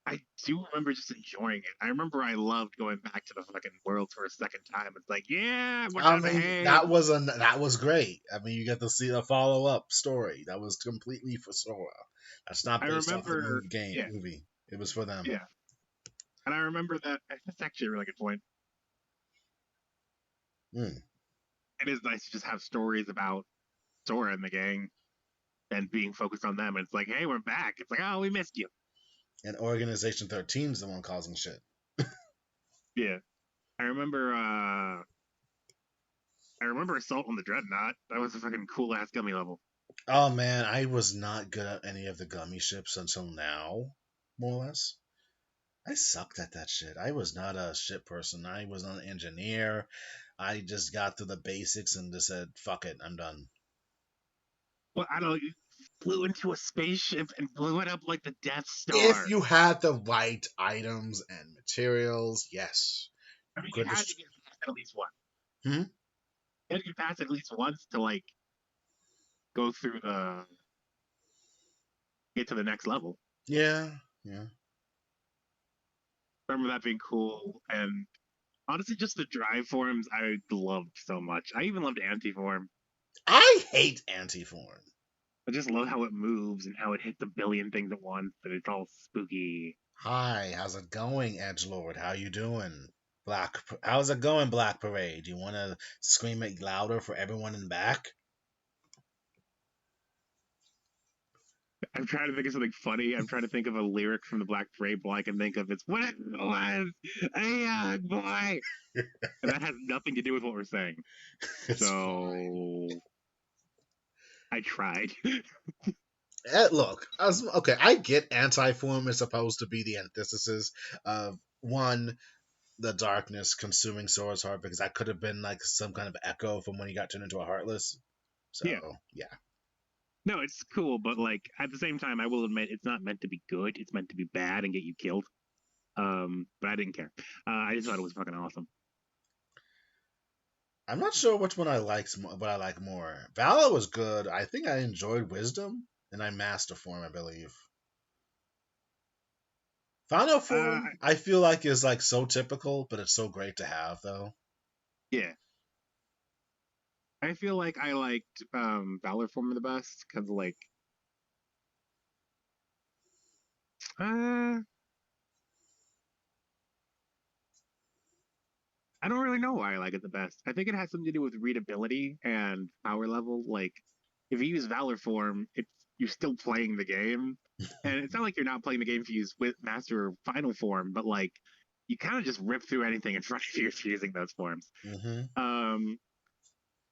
I do remember just enjoying it. I remember I loved going back to the fucking world for a second time. It's like, yeah, we're I down to mean, hay. that was great. I mean, you get to see the follow up story. That was completely for Sora. That's not I based off the remember, yeah, movie. It was for them. yeah, and I remember that. That's actually a really good point. Mm. It is nice to just have stories about Sora and the gang and being focused on them. And it's like, hey, we're back. It's like, oh, we missed you. And Organization 13 is the one causing shit. Yeah, I remember. I remember Assault on the Dreadnought. That was a fucking cool ass gummy level. Oh man, I was not good at any of the gummy ships until now, more or less. I sucked at that shit. I was not a ship person. I was not an engineer. I just got through the basics and just said, fuck it, I'm done. Well, I don't. You flew into a spaceship and blew it up like the Death If Star. you had the right items and materials, yes. I You mean, you could had to just. get past it at least once. Hmm? You had to get past it at least once to like go through the get to the next level. Yeah, yeah. I remember that being cool, and honestly, just the drive forms I loved so much. I even loved Antiform. I hate Antiform. I just love how it moves and how it hits a billion things at once, and it's all spooky. Hi, how's it going, Edgelord? How you doing? How's it going, Black Parade? You want to scream it louder for everyone in the back? I'm trying to think of something funny. I'm trying to think of a lyric from the Black Parade. All I can think of is "What it was, a young boy," and that has nothing to do with what we're saying. It's fine. So I tried. Look, okay, I get Antiform is supposed to be the antithesis of one, the darkness consuming Sora's heart, because that could have been like some kind of echo from when he got turned into a Heartless. So, Yeah, yeah. no, it's cool, but like at the same time, I will admit it's not meant to be good. It's meant to be bad and get you killed. But I didn't care. I just thought it was fucking awesome. I'm not sure which one what I like more. Valor was good. I think I enjoyed Wisdom, and I Master Form, I believe. Final Uh, Form, I feel like is like so typical, but it's so great to have though. yeah, I feel like I liked Valor Form the best because like uh, I don't really know why I like it the best. I think it has something to do with readability and power level. Like, if you use Valor Form, it's you're still playing the game, and it's not like you're not playing the game if you use with Master or Final Form, but like you kind of just rip through anything in front of you if you're using those forms. Hmm. Um,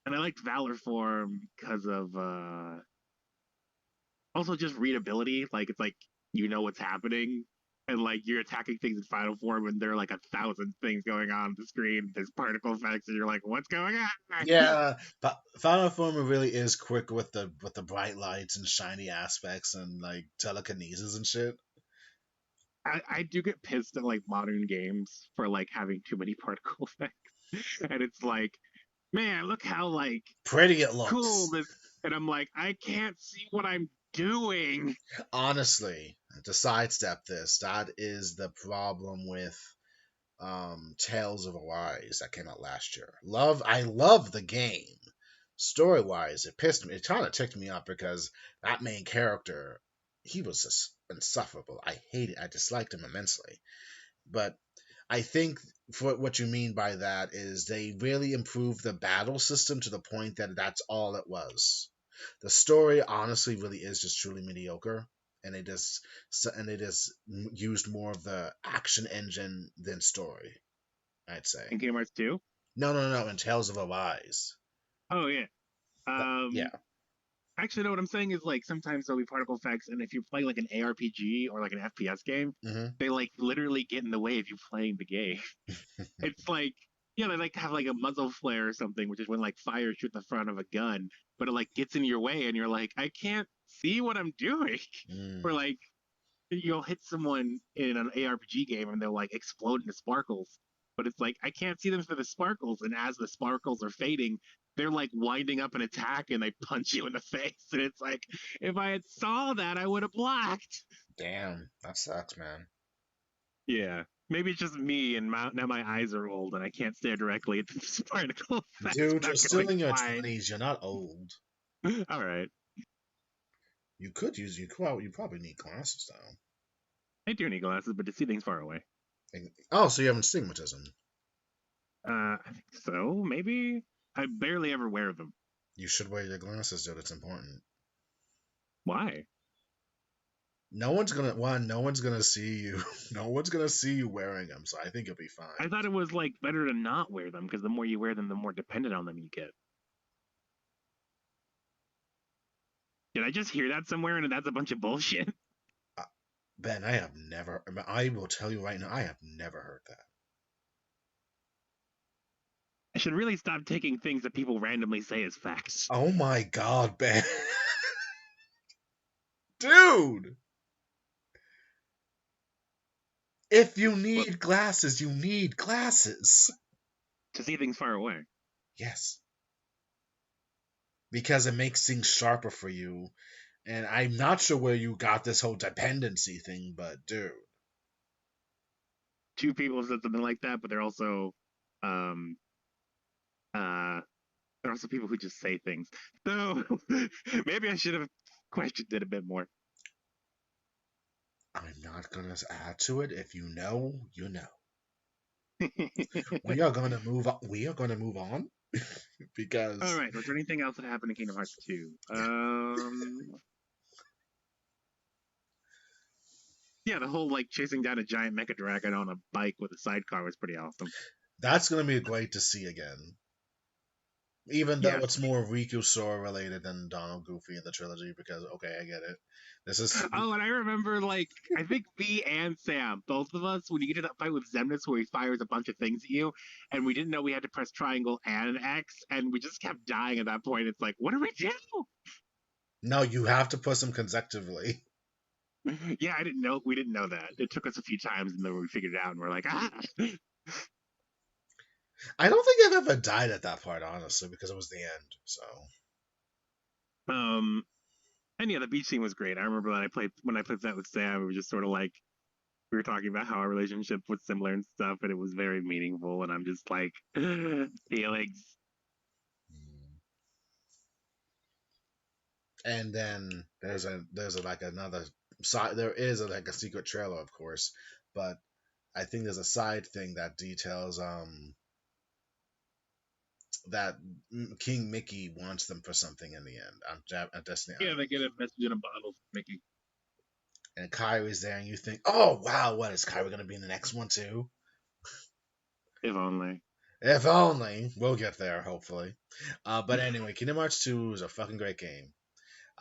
and I liked Valor Form because of also just readability. Like it's like you know what's happening, and like you're attacking things in final form, and there are like 1,000 things going on the screen. There's particle effects, and you're like, "What's going on?" Yeah, Final Form really is quick with the bright lights and shiny aspects and like telekinesis and shit. I do get pissed at like modern games for like having too many particle effects, and it's like, man, look how like Pretty it cool looks. this, and I'm like, I can't see what I'm doing. Honestly, to sidestep this, that is the problem with Tales of Arise that came out last year. I love the game. Story wise, it kind of ticked me off because that main character, he was just insufferable. I disliked him immensely. But I think for what you mean by that is they really improved the battle system to the point that that's all it was. The story honestly really is just truly mediocre, and they just used more of the action engine than story. I'd say. In Kingdom Hearts 2? No, no, no. In Tales of Arise. Oh yeah. Yeah. Um, Actually, no. What I'm saying is like sometimes there'll be particle effects, and if you play like an ARPG or like an FPS game, Hmm. they like literally get in the way of you playing the game. It's like yeah, they like have like a muzzle flare or something, which is when like fire shoots the front of a gun, but it like gets in your way, and you're like, I can't. see what I'm doing. Or Mm, like you'll hit someone in an ARPG game and they'll like explode into sparkles. But it's like I can't see them for the sparkles, and as the sparkles are fading, they're like winding up an attack and they punch you in the face. And it's like if I had saw that, I would have blocked. damn, that sucks, man. Yeah. Maybe it's just me, and now my eyes are old, and I can't stare directly at the particle effects Dude, you're without still going in your blind. 20s. You're not old. All right, You probably need glasses though. I do need glasses, but to see things far away. Oh, so you have astigmatism. I think so. Maybe I barely ever wear them. You should wear your glasses, dude. It's important. Why? No one's gonna see you. No one's gonna see you wearing them, so I think you'll be I fine. thought it was like better to not wear them because the more you wear them, the more dependent on them you get. Did I just hear that somewhere and that's a bunch of bullshit? Uh, Ben, I will tell you right now, I have never heard that. I should really stop taking things that people randomly say as facts. Oh my god, Ben. Dude! If you But need glasses, you need glasses. to see things far away. Yes. Because it makes things sharper for you. And I'm not sure where you got this whole dependency thing, but dude. Two people have said something like that, but they're also um uh there are also people who just say things. So maybe I should have questioned it a bit more. I'm not gonna add to it. If you know, you know. We are gonna move on All because right. Was there anything else that happened in Kingdom Hearts 2? Yeah, the whole like chasing down a giant mecha dragon on a bike with a sidecar was pretty awesome. that's gonna be great to see again. Even though Yes. it's more Riku Sora related than Donald Goofy in the trilogy, because okay, I get it. This is Oh, and I remember like I think me and Sam, both of us, when you get to that fight with Zemnis where he fires a bunch of things at you, and we didn't know we had to press triangle and X, and we just kept dying at that point. It's like, what do we do? no, you have to put them consecutively. Yeah, I didn't know. We didn't know that. It took us a few times, and then we figured it out, and we're like, ah. I don't think I've ever died at that part, honestly, because it was the end. So Um, and yeah, the beach scene was great. I remember when I played that with Sam. We were just sort of like we were talking about how our relationship was similar and stuff, and it was very meaningful. And I'm just like feelings. mm. And then like another side. There is like a secret trailer, of course, but I think there's a side thing that details that King Mickey wants them for something in the end on Destiny Yeah, Island. they get a message in a bottle from Mickey. And Kyrie's there, and you think, oh wow, what is Kyrie gonna be in the next one too? If only. If only. We'll get there, hopefully. But anyway, Kingdom Hearts 2 is a fucking great game.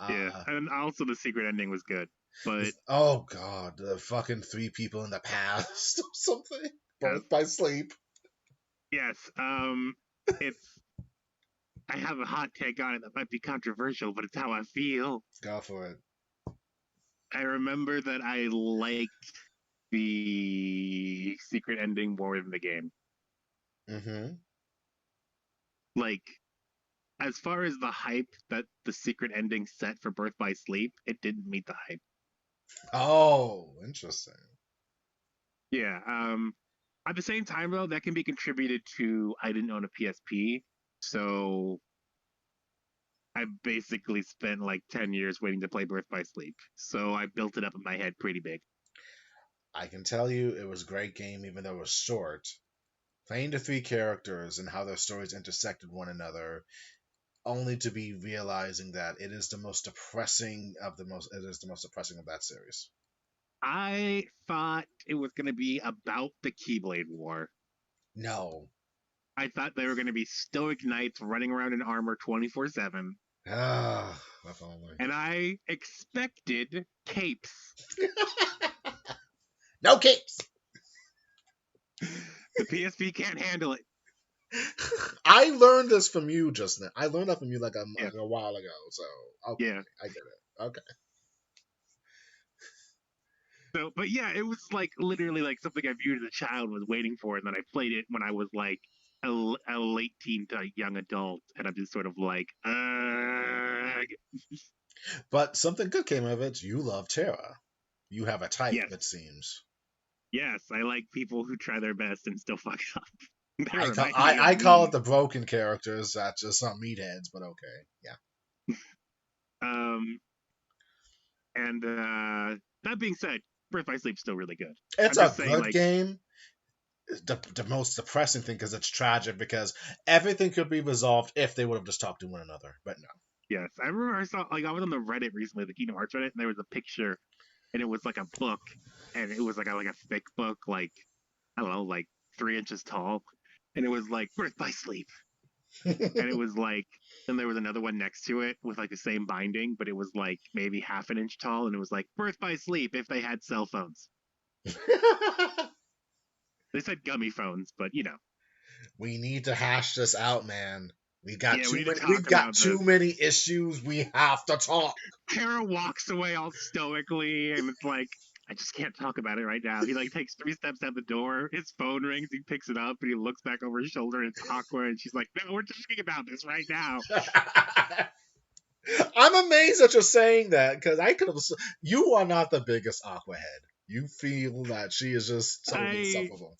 Yeah, Uh, and also the secret ending was good. But oh god, the fucking three people in the past or something, yes, both by sleep. yes, it's. I have a hot take on it that might be controversial, but it's how I feel. Go for it. I remember that I liked the secret ending more than the game. Mm-hmm. Like, as far as the hype that the secret ending set for Birth by Sleep, it didn't meet the hype. Oh, interesting. Yeah. At the same time, though, that can be contributed to I didn't own a PSP, so I basically spent like 10 years waiting to play Birth by Sleep. So I built it up in my head pretty big. I can tell you it was a great game, even though it was short. Playing the three characters and how their stories intersected one another, only to be realizing that it is the most depressing of the most. It is the most depressing of that series. I thought it was going to be about the Keyblade War. No. I thought they were going to be stoic knights running around in armor 24/7. Ah, if only. And I expected capes. No capes. The PSP can't handle it. I learned this from you just now. I learned that from you like Yeah. a while ago. So okay, Yeah. I get it. Okay. So, but yeah, it was like literally like something I viewed as a child, was waiting for, and then I played it when I was like a late teen to young adult, and I'm just sort of like, But something good came of it. You love Terra. You have a type, yes, it seems. yes, I like people who try their best and still fuck up. They I call remind I, me of I call it me. the broken characters that just some meatheads, but okay, yeah. Um, and that being said, Birth by Sleep's still really good. It's I'm a just saying, good like, game. The most depressing thing because it's tragic because everything could be resolved if they would have just talked to one another, but no. yes, I remember I saw, like, I was on the Reddit recently, the Kingdom Hearts Reddit, and there was a picture, and it was like a book, and it was like a thick book, like, I don't know, like 3 inches tall, and it was like Birth by Sleep, and it was like, then there was another one next to it with like the same binding, but it was like maybe half an inch tall, and it was like Birth by Sleep if they had cell phones. They said gummy phones, but you know, We need to hash this out, man. yeah, we need to We've talk got about too this. many issues. We have to talk. Tara walks away all stoically, and it's like, I just can't talk about it right now. He like takes 3 steps out the door. His phone rings. He picks it up, and he looks back over his shoulder. And it's awkward. And she's like, "No, we're talking about this right now." I'm amazed that you're saying that because I could have. You are not the biggest Aquahead. You feel that she is just so I, insufferable.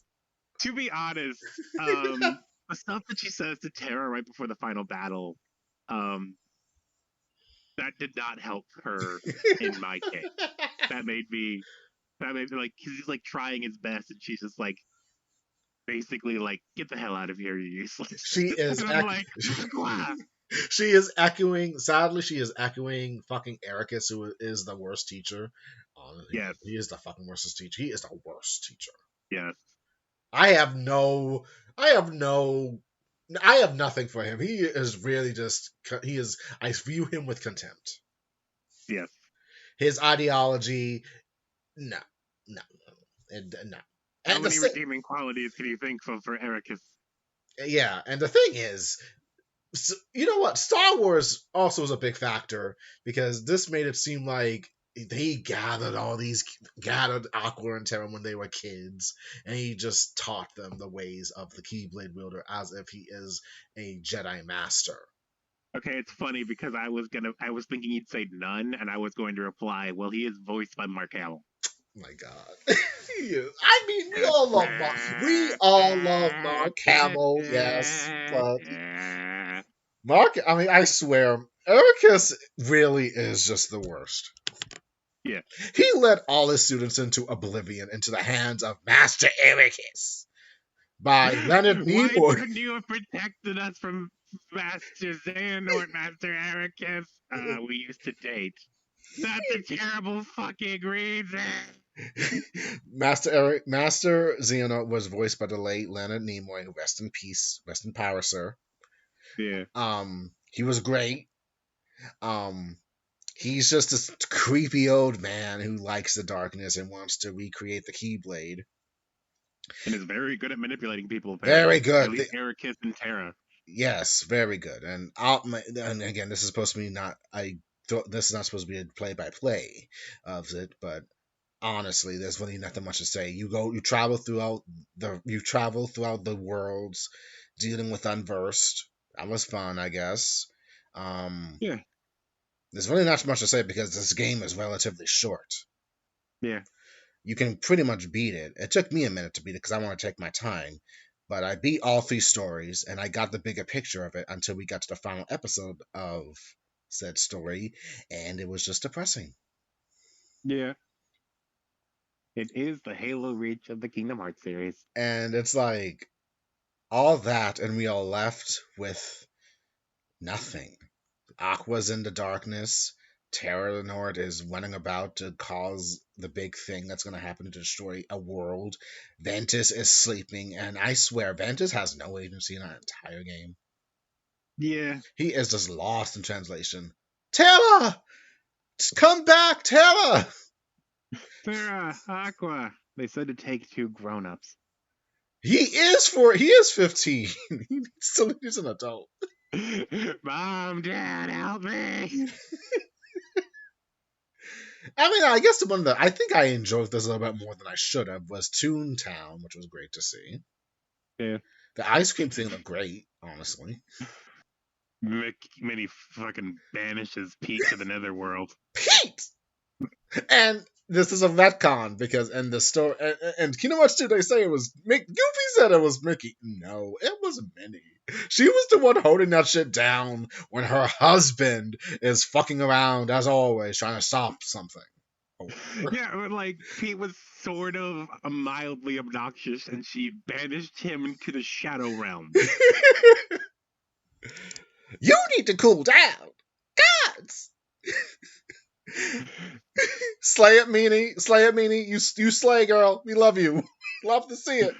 to be honest, the stuff that she says to Tara right before the final battle, um, that did not help her in my case. That made me. That made me like, he's like trying his best, and she's just like, basically like, get the hell out of here, you useless. she is And I'm like, Aqua. she is echoing. Sadly, she is echoing fucking Ericus, who is the worst teacher. Yes, He is the fucking worst teacher. He is the worst teacher. yes. I have no. I have no. I have nothing for him. He is really just. He is. I view him with contempt. Yes. His ideology. No, no, no. How And many the redeeming qualities can you think of for Ericus? yeah, and the thing is, you know what? Star Wars also was a big factor because this made it seem like he gathered Aqua and Terra when they were kids, and he just taught them the ways of the Keyblade wielder as if he is a Jedi master. Okay, it's funny because I was thinking you'd say none, and I was going to reply, well, he is voiced by Mark Hamill. My God. I mean, we all love Mark Hamill, yes, but Mark. I mean, I swear, Ericus really is just the worst. Yeah. He led all his students into oblivion, into the hands of Master Ericus by Leonard Why Nimoy. couldn't you have protected us from Master Xehanort, Master Ericus? We used to date. That's a terrible fucking reason. Master Xehanort was voiced by the late Leonard Nimoy. Rest in peace, rest in power, sir. Yeah. He was great. Um, he's just this creepy old man who likes the darkness and wants to recreate the Keyblade. And is very good at manipulating people, Very apparently. At good. least Ericus and Terra. Yes, very good. And and again, this is supposed to be not. This is not supposed to be a play-by-play of it, but honestly, there's really nothing much to say. You travel throughout the worlds, dealing with Unversed. That was fun, I guess. Um, Yeah. there's really not much to say because this game is relatively short. Yeah. You can pretty much beat it. It took me a minute to beat it because I want to take my time. But I beat all 3 stories and I got the bigger picture of it until we got to the final episode of said story, and it was just depressing. Yeah. It is the Halo Reach of the Kingdom Hearts series. And it's like all that, and we are left with nothing. Aqua's in the darkness. Terra Nord is running about to cause the big thing that's going to happen to destroy a world. Ventus is sleeping, and I swear, Ventus has no agency in that entire game. Yeah. He is just lost in translation. Terra! Come back, Terra! Terra, Aqua. They said to take 2 grown-ups. He is 15. He's an adult. Mom, Dad, help me! I mean, I guess the one that I think I enjoyed this a little bit more than I should have was Toontown, which was great to see. Yeah. The ice cream thing looked great, honestly. Minnie fucking banishes Pete to the netherworld. Pete! And this is a retcon because in the story, and Kingdom Hearts 2, they say it was Goofy said it was Mickey. No, it was Minnie. She was the one holding that shit down when her husband is fucking around as always, trying to stop something. Yeah, but like Pete was sort of mildly obnoxious, and she banished him into the Shadow Realm. You need to cool down, gods. Slay it, meanie. Slay it, meanie. You slay, girl. We love you. Love to see it.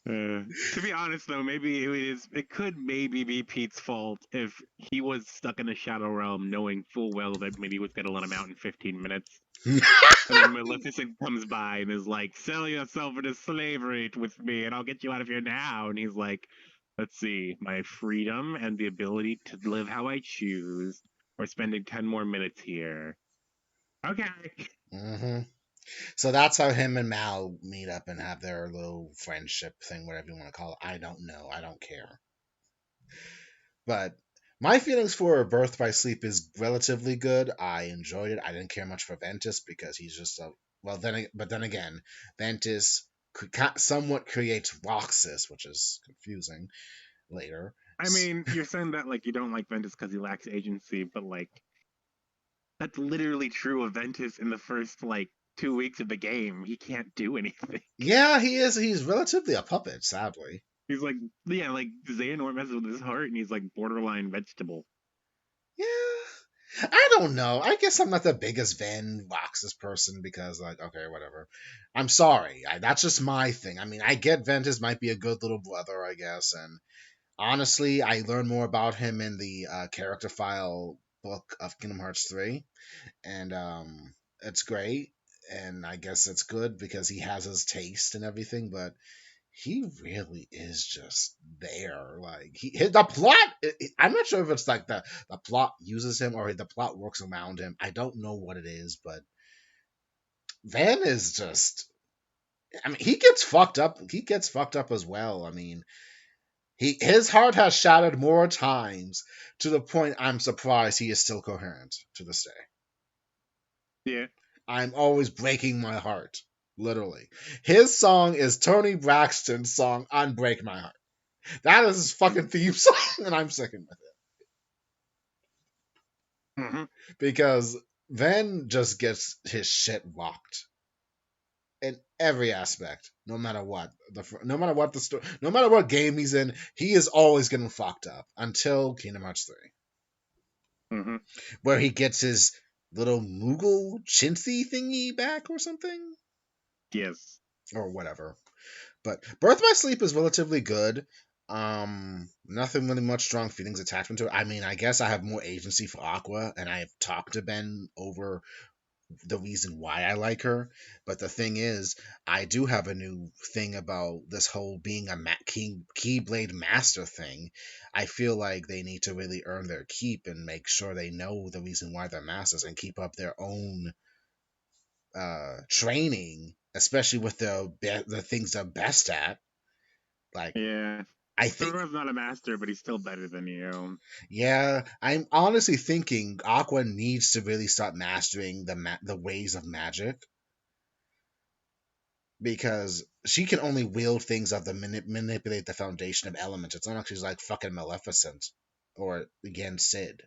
To be honest, though, maybe it could maybe be Pete's fault if he was stuck in the Shadow Realm, knowing full well that maybe was gonna let him out in 15 minutes. And then Maleficent comes by and is like, "Sell yourself into slavery with me, and I'll get you out of here now." And he's like, "Let's see, my freedom and the ability to live how I choose, or spending 10 more minutes here." Okay. Mm-hmm. So that's how him and Mal meet up and have their little friendship thing, whatever you want to call it. I don't know. I don't care. But my feelings for Birth by Sleep is relatively good. I enjoyed it. I didn't care much for Ventus because he's just a but then again, Ventus somewhat creates Roxas, which is confusing later. I mean, you're saying that like you don't like Ventus because he lacks agency, but like that's literally true of Ventus in the first like 2 weeks of the game. He can't do anything. Yeah, he is. He's relatively a puppet, sadly. He's like, yeah, like Xehanort messes with his heart, and he's like borderline vegetable. Yeah, I don't know. I guess I'm not the biggest Van Roxas person because, like, okay, whatever. I'm sorry. That's just my thing. I mean, I get Ventus might be a good little brother, I guess, and honestly, I learned more about him in the character file book of Kingdom Hearts 3, and it's great, and I guess it's good because he has his taste and everything, but he really is just there. Like the plot. I'm not sure if it's like the plot uses him or the plot works around him. I don't know what it is, but Van is just. I mean, he gets fucked up. He gets fucked up as well. I mean, his heart has shattered more times to the point I'm surprised he is still coherent to this day. Yeah. I'm always breaking my heart. Literally. His song is Tony Braxton's song, Unbreak My Heart. That is his fucking theme song, and I'm sticking with it. Mm-hmm. Because Van just gets his shit rocked in every aspect, no matter what. No matter what the story, no matter what game he's in, he is always getting fucked up until Kingdom Hearts 3, Mm-hmm. where he gets his little Moogle chintzy thingy back or something, Yes. or whatever. But Birth by Sleep is relatively good. Nothing really much strong feelings attachment to it. I mean, I guess I have more agency for Aqua, and I've talked to Ben over the reason why I like her. But the thing is, I do have a new thing about this whole being a Keyblade master thing. I feel like they need to really earn their keep and make sure they know the reason why they're masters and keep up their own training, especially with the things they're best at. Like, Yeah. I think, Sora's not a master, but he's still better than you. yeah, I'm honestly thinking Aqua needs to really start mastering the ways of magic because she can only wield things of the manipulate the foundation of elements. It's not like she's like fucking Maleficent or again Sid.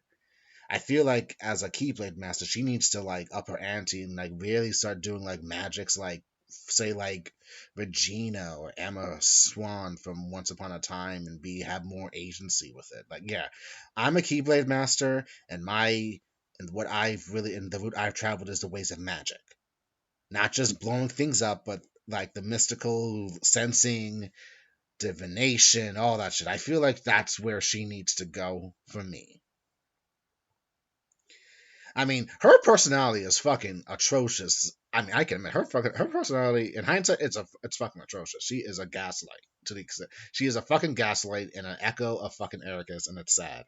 I feel like as a Keyblade master, she needs to like up her ante and like really start doing like magics like say like Regina or Emma Swan from Once Upon a Time and have more agency with it. Like yeah, I'm a Keyblade master and what I've really and the route I've traveled is the ways of magic. Not just blowing things up, but like the mystical sensing, divination, all that shit. I feel like that's where she needs to go for me. I mean, her personality is fucking atrocious. I mean, I can admit her personality in hindsight, it's fucking atrocious. She is a gaslight to the extent she is a fucking gaslight and an echo of fucking Ericus, and it's sad.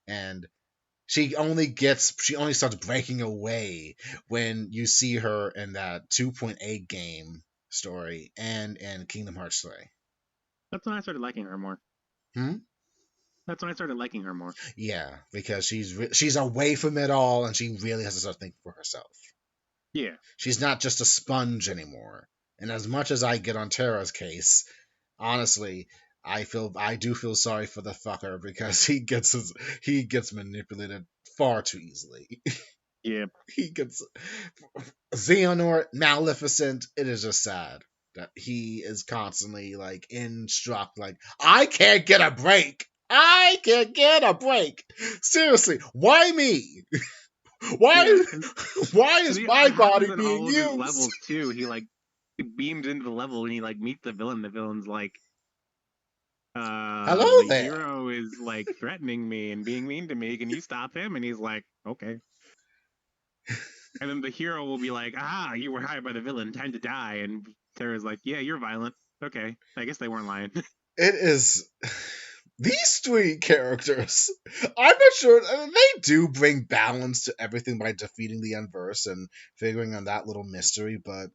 And She only starts breaking away when you see her in that 2.8 game story and in Kingdom Hearts 3. That's when I started liking her more. Hmm? That's when I started liking her more. Yeah, because she's away from it all and she really has to start thinking for herself. Yeah. She's not just a sponge anymore. And as much as I get on Terra's case, honestly, I do feel sorry for the fucker because he gets manipulated far too easily. Yeah. He gets Xehanort, Maleficent. It is just sad that he is constantly like in shock. Like, I can't get a break. I can't get a break. Seriously, why me? Yeah. Why? And Why is it my happens body in being all of his used? levels too. He like beams into the level and he like meets the villain. The villain's like, Hello the there. hero is like threatening me and being mean to me. Can you stop him? And he's like, okay. And then the hero will be like, ah, you were hired by the villain. Time to die. And Terra's like, yeah, you're violent. Okay. I guess they weren't lying. It is these three characters. I'm not sure. I mean, they do bring balance to everything by defeating the Unverse and figuring on that little mystery, but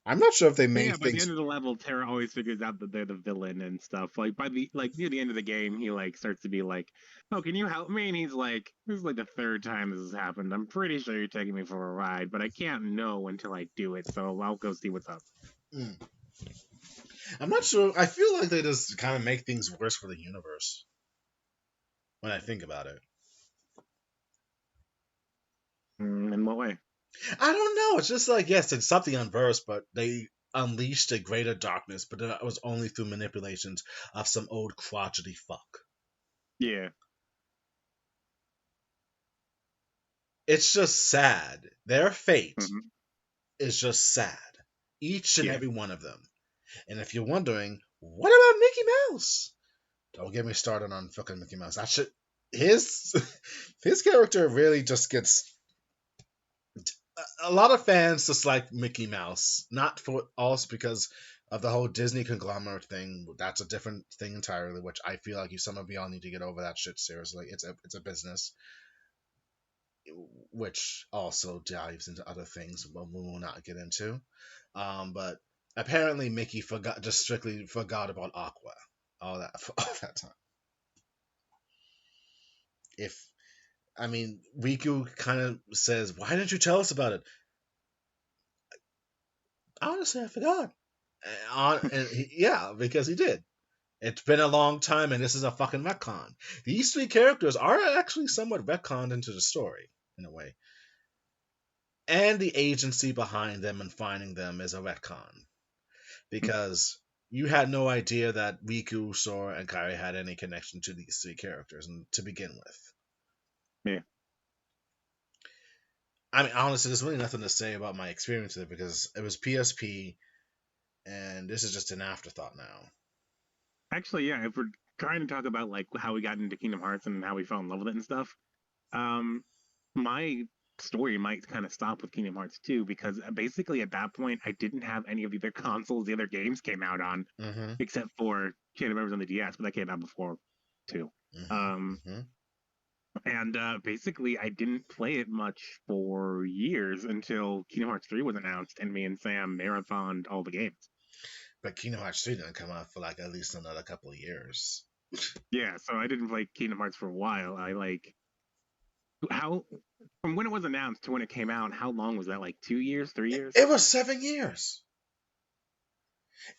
I'm not sure if they But make yeah, by the things. end of the level, Terra always figures out that they're the villain and stuff. Like by the near the end of the game, he like starts to be like, "Oh, can you help me?" And he's like, "This is like the third time this has happened. I'm pretty sure you're taking me for a ride, but I can't know until I do it. So I'll go see what's up." Mm. I'm not sure. I feel like they just kind of make things worse for the universe when I think about it. In what way? I don't know. It's just like, yes, it's something Unverse, but they unleashed a greater darkness, but that was only through manipulations of some old crotchety fuck. Yeah. It's just sad. Their fate Hmm. is just sad. Each and Yeah. every one of them. And if you're wondering, what about Mickey Mouse? Don't get me started on fucking Mickey Mouse. I should his his character really just gets a lot of fans dislike Mickey Mouse, not for also because of the whole Disney conglomerate thing. That's a different thing entirely, which I feel like you some of y'all need to get over that shit seriously. It's a business, which also dives into other things we will not get into. But apparently Mickey strictly forgot about Aqua all that all that time. If I mean, Riku kind of says, "Why didn't you tell us about it?" Honestly, I forgot. Yeah, because he did. It's been a long time, and this is a fucking retcon. These three characters are actually somewhat retconned into the story in a way, and the agency behind them and finding them is a retcon because you had no idea that Riku, Sora, and Kairi had any connection to these three characters to begin with. Yeah. I mean, honestly, there's really nothing to say about my experience with it because it was PSP, and this is just an afterthought now. Actually, yeah. If we're trying to talk about like how we got into Kingdom Hearts and how we fell in love with it and stuff, um, my story might kind of stop with Kingdom Hearts 2 because basically at that point I didn't have any of the other consoles the other games came out on, Mm-hmm. except for Kingdom Hearts on the DS, but that came out before 2. Mm-hmm. Um, Mm-hmm. and basically I didn't play it much for years until Kingdom Hearts 3 was announced, and me and Sam marathoned all the games. But Kingdom Hearts 3 didn't come out for like at least another couple of years. Yeah, so I didn't play Kingdom Hearts for a while. I like how from when it was announced to when it came out. How long was that? Like 2 years, 3 years, It was 7 years.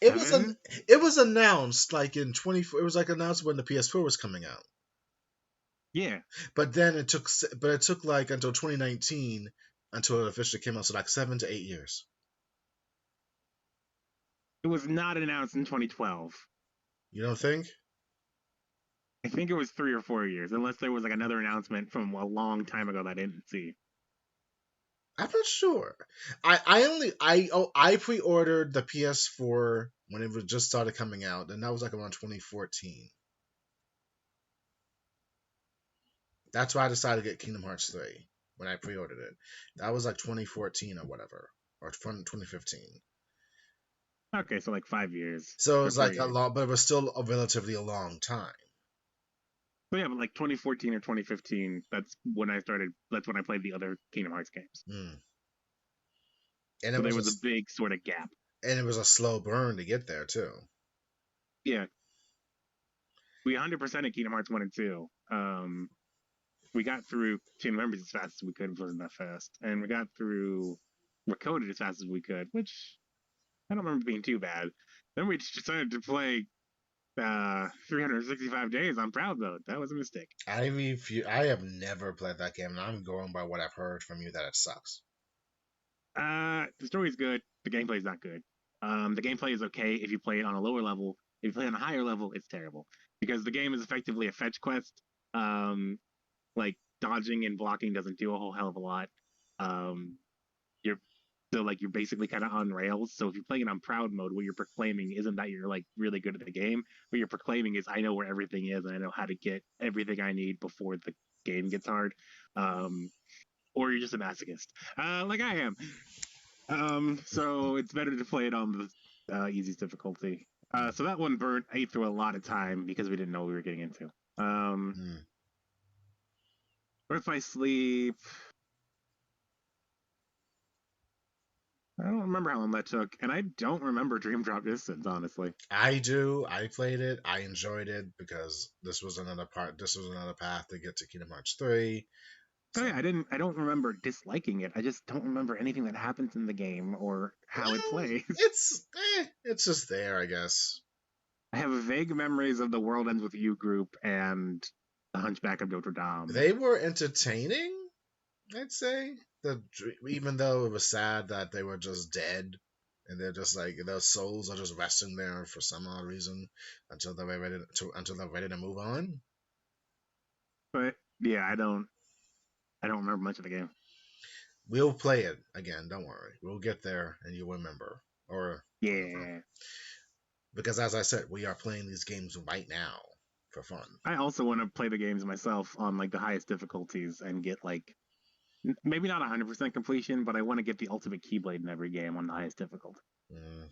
It was an seven? it was announced like in 24. It was like announced when the PS4 was coming out. Yeah. But then it took like until 2019 until it officially came out. So like 7 to 8 years. It was not announced in 2012. You don't think? I think it was 3 or 4 years, unless there was like another announcement from a long time ago that I didn't see. I'm not sure. I pre-ordered the PS4 when it was just started coming out, and that was like around 2014. That's why I decided to get Kingdom Hearts 3 when I pre-ordered it. That was like 2014 or whatever, or 2015. Okay, so like 5 years So it or was four like a years. long, but it was still a relatively a long time. So yeah, but like 2014 or 2015, that's when I started. That's when I played the other Kingdom Hearts games. Mm. And So there was a big sort of gap. it was a slow burn to get there too. Yeah, we 100% at Kingdom Hearts 1 and 2. We got through Chain of Memories as fast as we could. It wasn't that fast, and we got through Recoded as fast as we could, which I don't remember being too bad. Then we decided to play 365 days on Proud Mode. That was a mistake. I have never played that game, and I'm going by what I've heard from you that it sucks. The story's good. The gameplay's not good. The gameplay is okay if you play it on a lower level. If you play on a higher level, it's terrible because the game is effectively a fetch quest. Um, like dodging and blocking doesn't do a whole hell of a lot. Um, you're you're basically kind of on rails. So if you're playing it on proud mode, what you're proclaiming isn't that you're like really good at the game. What you're proclaiming is I know where everything is and I know how to get everything I need before the game gets hard. Um, or you're just a masochist, like I am. So it's better to play it on the easiest difficulty. So that one burnt ate through a lot of time because we didn't know what we were getting into. Mm. Birth by Sleep. I don't remember how long that took, and I don't remember Dream Drop Distance, honestly. I do. I played it. I enjoyed it because this was another part. This was another path to get to Kingdom Hearts 3. Oh So, yeah, I don't remember disliking it. I just don't remember anything that happens in the game or how it well, plays. it's just there, I guess. I have vague memories of the World Ends with You group and the Hunchback of Notre Dame. They were entertaining, I'd say. Even though it was sad that they were just dead, and they're just like their souls are just resting there for some odd reason until they're ready to move on. But yeah, I don't remember much of the game. We'll play it again. Don't worry. We'll get there, and you'll remember or whatever. Yeah. Because as I said, we are playing these games right now for fun. I also want to play the games myself on like the highest difficulties and get like maybe not 100% completion, but I want to get the ultimate Keyblade in every game on the highest difficulty. Mm.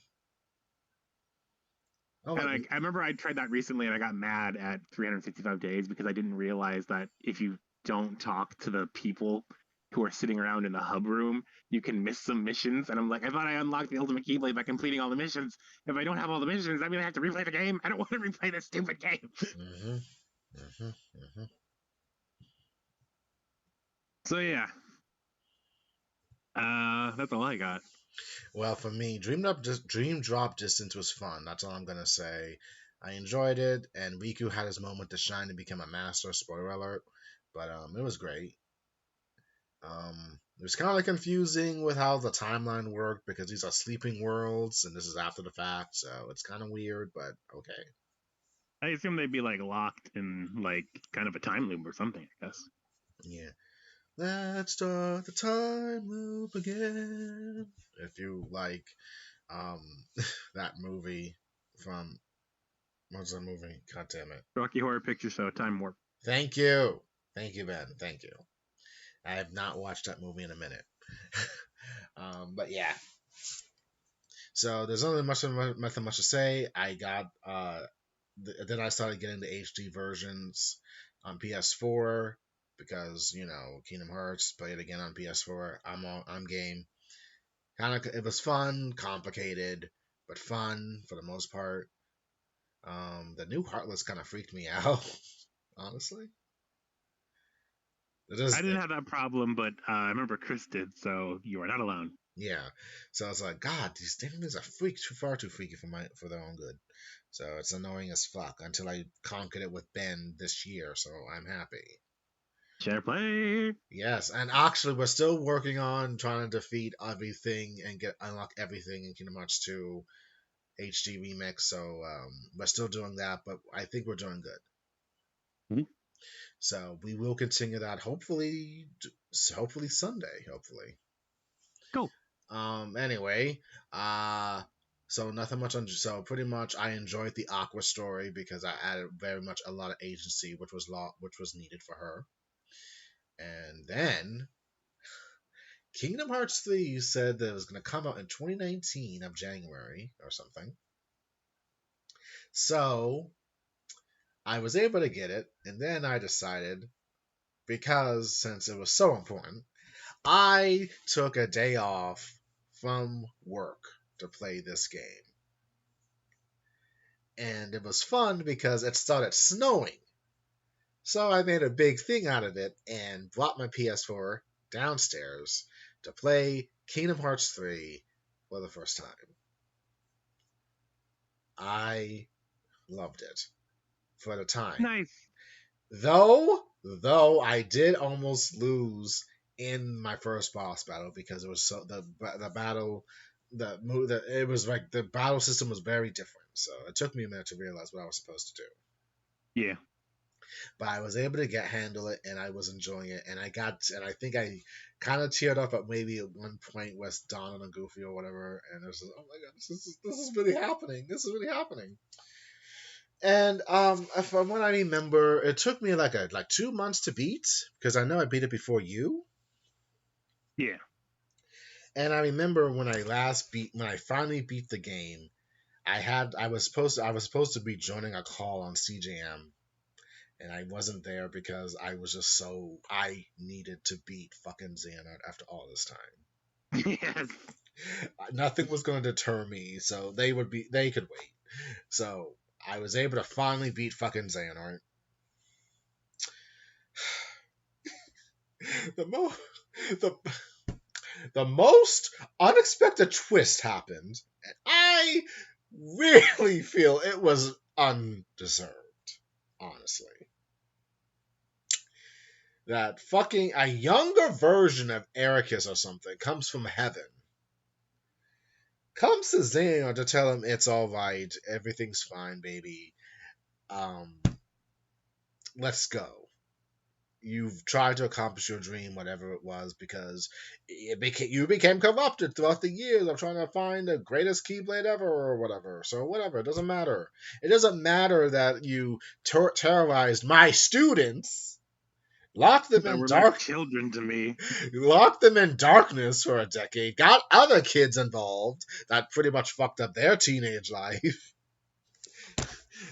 Oh, And I remember I tried that recently and I got mad at 365 days because I didn't realize that if you don't talk to the people who are sitting around in the hub room, you can miss some missions. And I'm like, I thought I unlocked the ultimate Keyblade by completing all the missions. If I don't have all the missions, that means I have to replay the game. I don't want to replay this stupid game. hmm hmm hmm So yeah, that's all I got. Well, for me, Dream Drop Distance was fun. That's all I'm gonna say. I enjoyed it, and Riku had his moment to shine and become a master. Spoiler alert, but it was great. It was kind of confusing with how the timeline worked because these are sleeping worlds, and this is after the fact, so it's kind of weird, but okay. I assume they'd be like locked in like kind of a time loop or something, I guess. Yeah. Let's start the time loop again. If you like um that movie from what's that movie? God damn it. Rocky Horror Picture Show, Time Warp. Thank you. Thank you, Ben. Thank you. I have not watched that movie in a minute. But yeah. So there's only nothing much to say. I got then I started getting the HD versions on PS4 because Kingdom Hearts. Play it again on PS4. I'm game. Kind of it was fun, complicated, but fun for the most part. The new Heartless kind of freaked me out, honestly. It I is, didn't have that problem, but I remember Chris did, so you are not alone. yeah. So I was like, God, these things are far too freaky for their own good. So it's annoying as fuck until I conquered it with Ben this year. So I'm happy. Share play. Yes, and actually, we're still working on trying to defeat everything and unlock everything in Kingdom Hearts 2 HD remix. So we're still doing that, but I think we're doing good. Mhm. So we will continue that. Hopefully Sunday. Hopefully. Go. Anyway. So nothing much on. So pretty much, I enjoyed the Aqua story because I added very much a lot of agency, which was needed for her. And then Kingdom Hearts 3 said that it was going to come out in 2019 of January or something. So I was able to get it, and then I decided, because since it was so important, I took a day off from work to play this game. And it was fun because it started snowing. So I made a big thing out of it and brought my PS4 downstairs to play Kingdom Hearts 3 for the first time. I loved it for the time. Nice. Though I did almost lose in my first boss battle because it was so the battle the it was like the battle system was very different. So it took me a minute to realize what I was supposed to do. Yeah. But I was able to handle it, and I was enjoying it. And I think I kind of teared up at maybe at one point with Donald and Goofy or whatever, and it was just, oh my god, this is really happening. This is really happening. And from what I remember, it took me like 2 months to beat because I know I beat it before you. Yeah. And I remember when I finally beat the game, I was supposed to be joining a call on CJM, and I wasn't there because I needed to beat fucking Xehanort after all this time. Yes. Nothing was going to deter me, so they could wait. So I was able to finally beat fucking Xehanort. the mo the the most unexpected twist happened, and I really feel it was undeserved, honestly. That fucking a younger version of Ericus or something comes from heaven. Comes to Xehanort to tell him it's alright, everything's fine, baby. Um, let's go. You've tried to accomplish your dream, whatever it was, because you became corrupted throughout the years of trying to find the greatest Keyblade ever or whatever. So whatever, it doesn't matter. It doesn't matter that you terrorized my students, locked them That in were like dark, children to me. locked them in darkness for a decade, got other kids involved that pretty much fucked up their teenage life.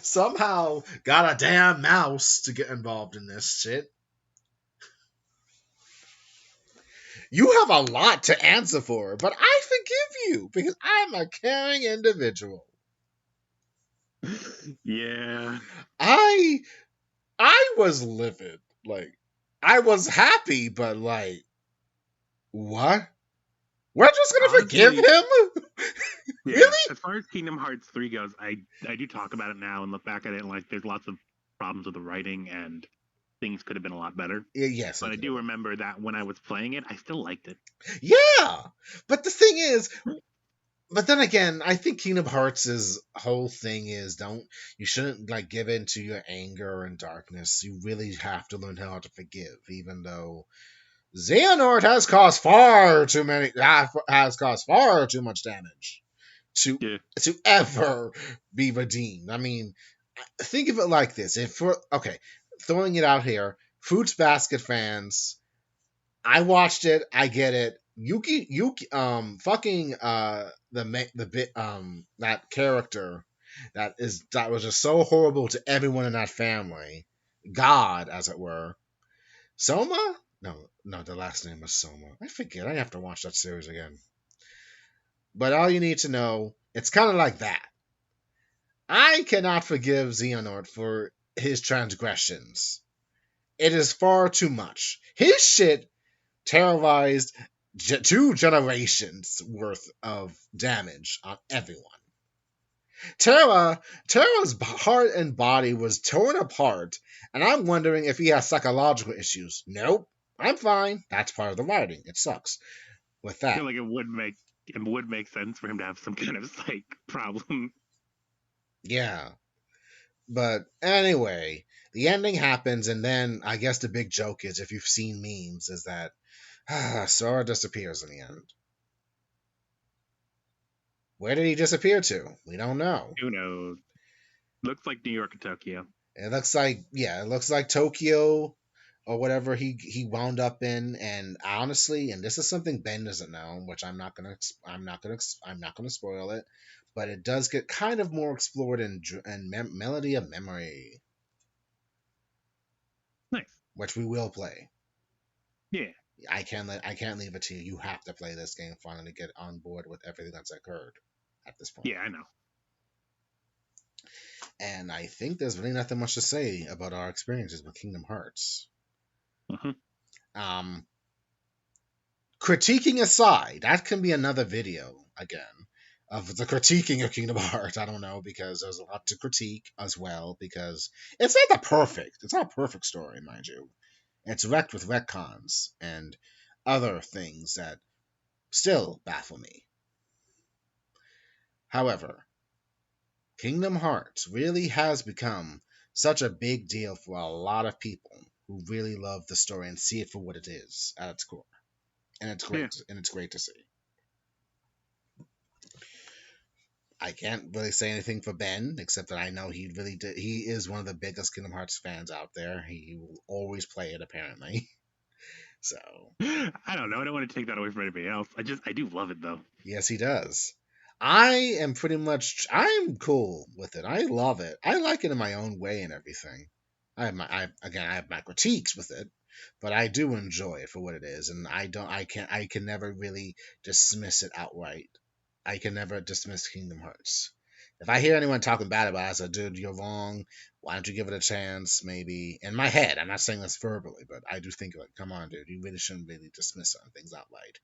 Somehow got a damn mouse to get involved in this shit. You have a lot to answer for, but I forgive you because I'm a caring individual. Yeah. I I was livid. Like I was happy, but like what? We're just gonna forgive Honestly, him? yeah. Really? As far as Kingdom Hearts 3 goes, I do talk about it now and look back at it and like there's lots of problems with the writing and things could have been a lot better. Yeah, yes. But I do remember that when I was playing it, I still liked it. Yeah. But the thing is, but then again, I think Kingdom Hearts' whole thing is you shouldn't like give in to your anger and darkness. You really have to learn how to forgive, even though Xehanort has caused far too much damage to Yeah. ever be redeemed. I mean, think of it like this: throwing it out here, Fruits Basket fans, I watched it. I get it. Yuki, fucking, the bit, that character that was just so horrible to everyone in that family, God, as it were. Soma? No, the last name was Soma. I forget. I have to watch that series again. But all you need to know, it's kind of like that. I cannot forgive Xehanort for his transgressions. It is far too much. His shit terrorized 2 generations worth of damage on everyone. Terra's heart and body was torn apart, and I'm wondering if he has psychological issues. Nope, I'm fine. That's part of the writing. It sucks with I that. feel like it would make sense for him to have some kind of psych problem. Yeah, but anyway, the ending happens, and then I guess the big joke is, if you've seen memes, is that Sora disappears in the end. Where did he disappear to? We don't know. Who knows? Looks like New York and Tokyo. It looks like Tokyo or whatever he wound up in. And honestly, and this is something Ben doesn't know, which I'm not gonna spoil it, but it does get kind of more explored in Melody of Memory. which we will play. Yeah. I can't leave it to you. You have to play this game finally to get on board with everything that's occurred at this point. Yeah, I know. And I think there's really nothing much to say about our experiences with Kingdom Hearts. Mm-hmm. Um, Critiquing aside, that can be another video again of the critiquing of Kingdom Hearts. I don't know, because there's a lot to critique as well, because it's not a perfect story, mind you. It's wrecked with retcons and other things that still baffle me. However, Kingdom Hearts really has become such a big deal for a lot of people who really love the story and see it for what it is at its core. And Yeah. it's great to see. I can't really say anything for Ben, except that I know he is one of the biggest Kingdom Hearts fans out there. He will always play it apparently. So I don't know. I don't want to take that away from anybody else. I do love it though. yes, he does. I'm cool with it. I love it. I like it in my own way and everything. I have my critiques with it, but I do enjoy it for what it is, and I can never really dismiss it outright. I can never dismiss Kingdom Hearts. If I hear anyone talking bad about it, I say, dude, you're wrong. Why don't you give it a chance? Maybe in my head, I'm not saying this verbally, but I do think like, come on, dude, you really shouldn't really dismiss certain things outright.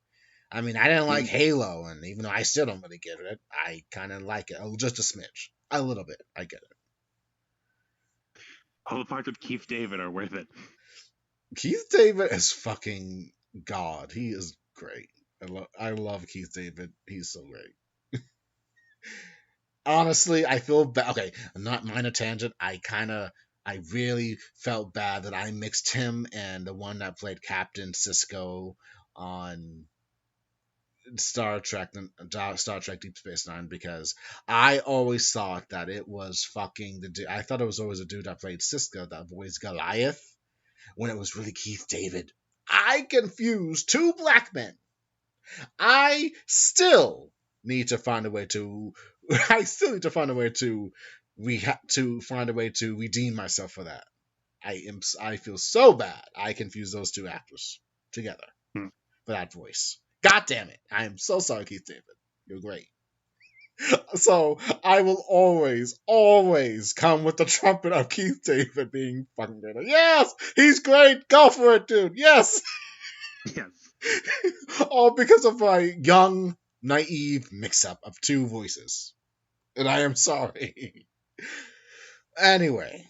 I mean, I didn't like Mm. Halo, and even though I still don't really get it, I kind of like it. Just a smidge. A little bit. I get it. All the parts with Keith David are worth it. Keith David is fucking God. He is great. I love Keith David. He's so great. Honestly, I feel bad. Okay, not minor tangent. I really felt bad that I mixed him and the one that played Captain Cisco on Star Trek Deep Space Nine, because I always thought that it was fucking the dude. I thought it was always a dude that played Cisco that voiced Goliath, when it was really Keith David. I confused two black men. I still need to find a way to. I still need to find a way to. To find a way to redeem myself for that. I feel so bad. I confused those two actors together Hmm. for that voice. God damn it. I am so sorry, Keith David. You're great. So I will always, always come with the trumpet of Keith David being fucking great. Yes, he's great. Go for it, dude. Yes. Yes. All because of my young, naive mix-up of two voices. And I am sorry. Anyway,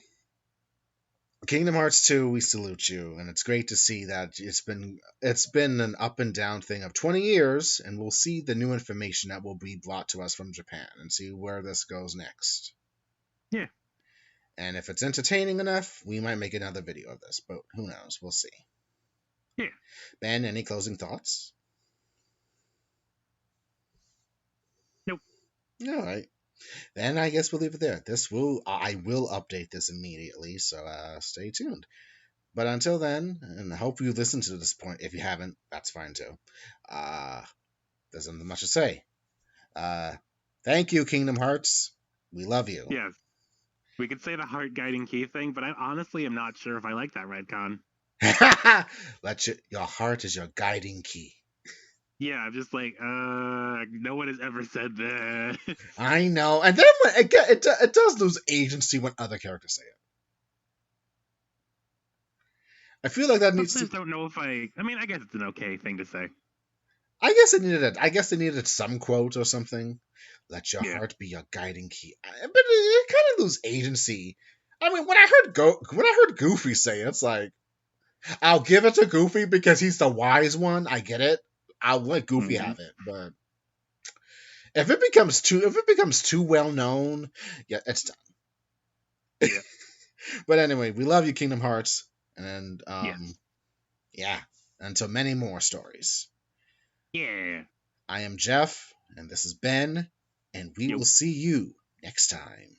Kingdom Hearts 2, we salute you, and it's great to see that it's been an up and down thing of 20 years, and we'll see the new information that will be brought to us from Japan and see where this goes next. Yeah. And if it's entertaining enough, we might make another video of this, but who knows? We'll see. Yeah. Ben, any closing thoughts? Nope. All right. Then I guess we'll leave it there. I will update this immediately, so stay tuned. But until then, and I hope you listened to this point. If you haven't, that's fine too. There's not much to say. Thank you, Kingdom Hearts. We love you. Yes. We could say the heart guiding key thing, but I honestly am not sure if I like that retcon. Your heart is your guiding key. Yeah, I'm just like, no one has ever said that. I know, and then it does lose agency when other characters say it. I feel like that needs to. Sometimes don't know if I mean, I guess it's an okay thing to say. I guess they needed some quote or something. Let your Yeah. heart be your guiding key. But it kind of lose agency. I mean, when I heard Goofy say it, it's like, I'll give it to Goofy because he's the wise one. I get it. I'll let Goofy Mm-hmm. have it. But if it becomes too well known, yeah, it's done. Yeah. But anyway, we love you, Kingdom Hearts, and Yes. yeah, until many more stories. Yeah. I am Jeff, and this is Ben, and we Yep. will see you next time.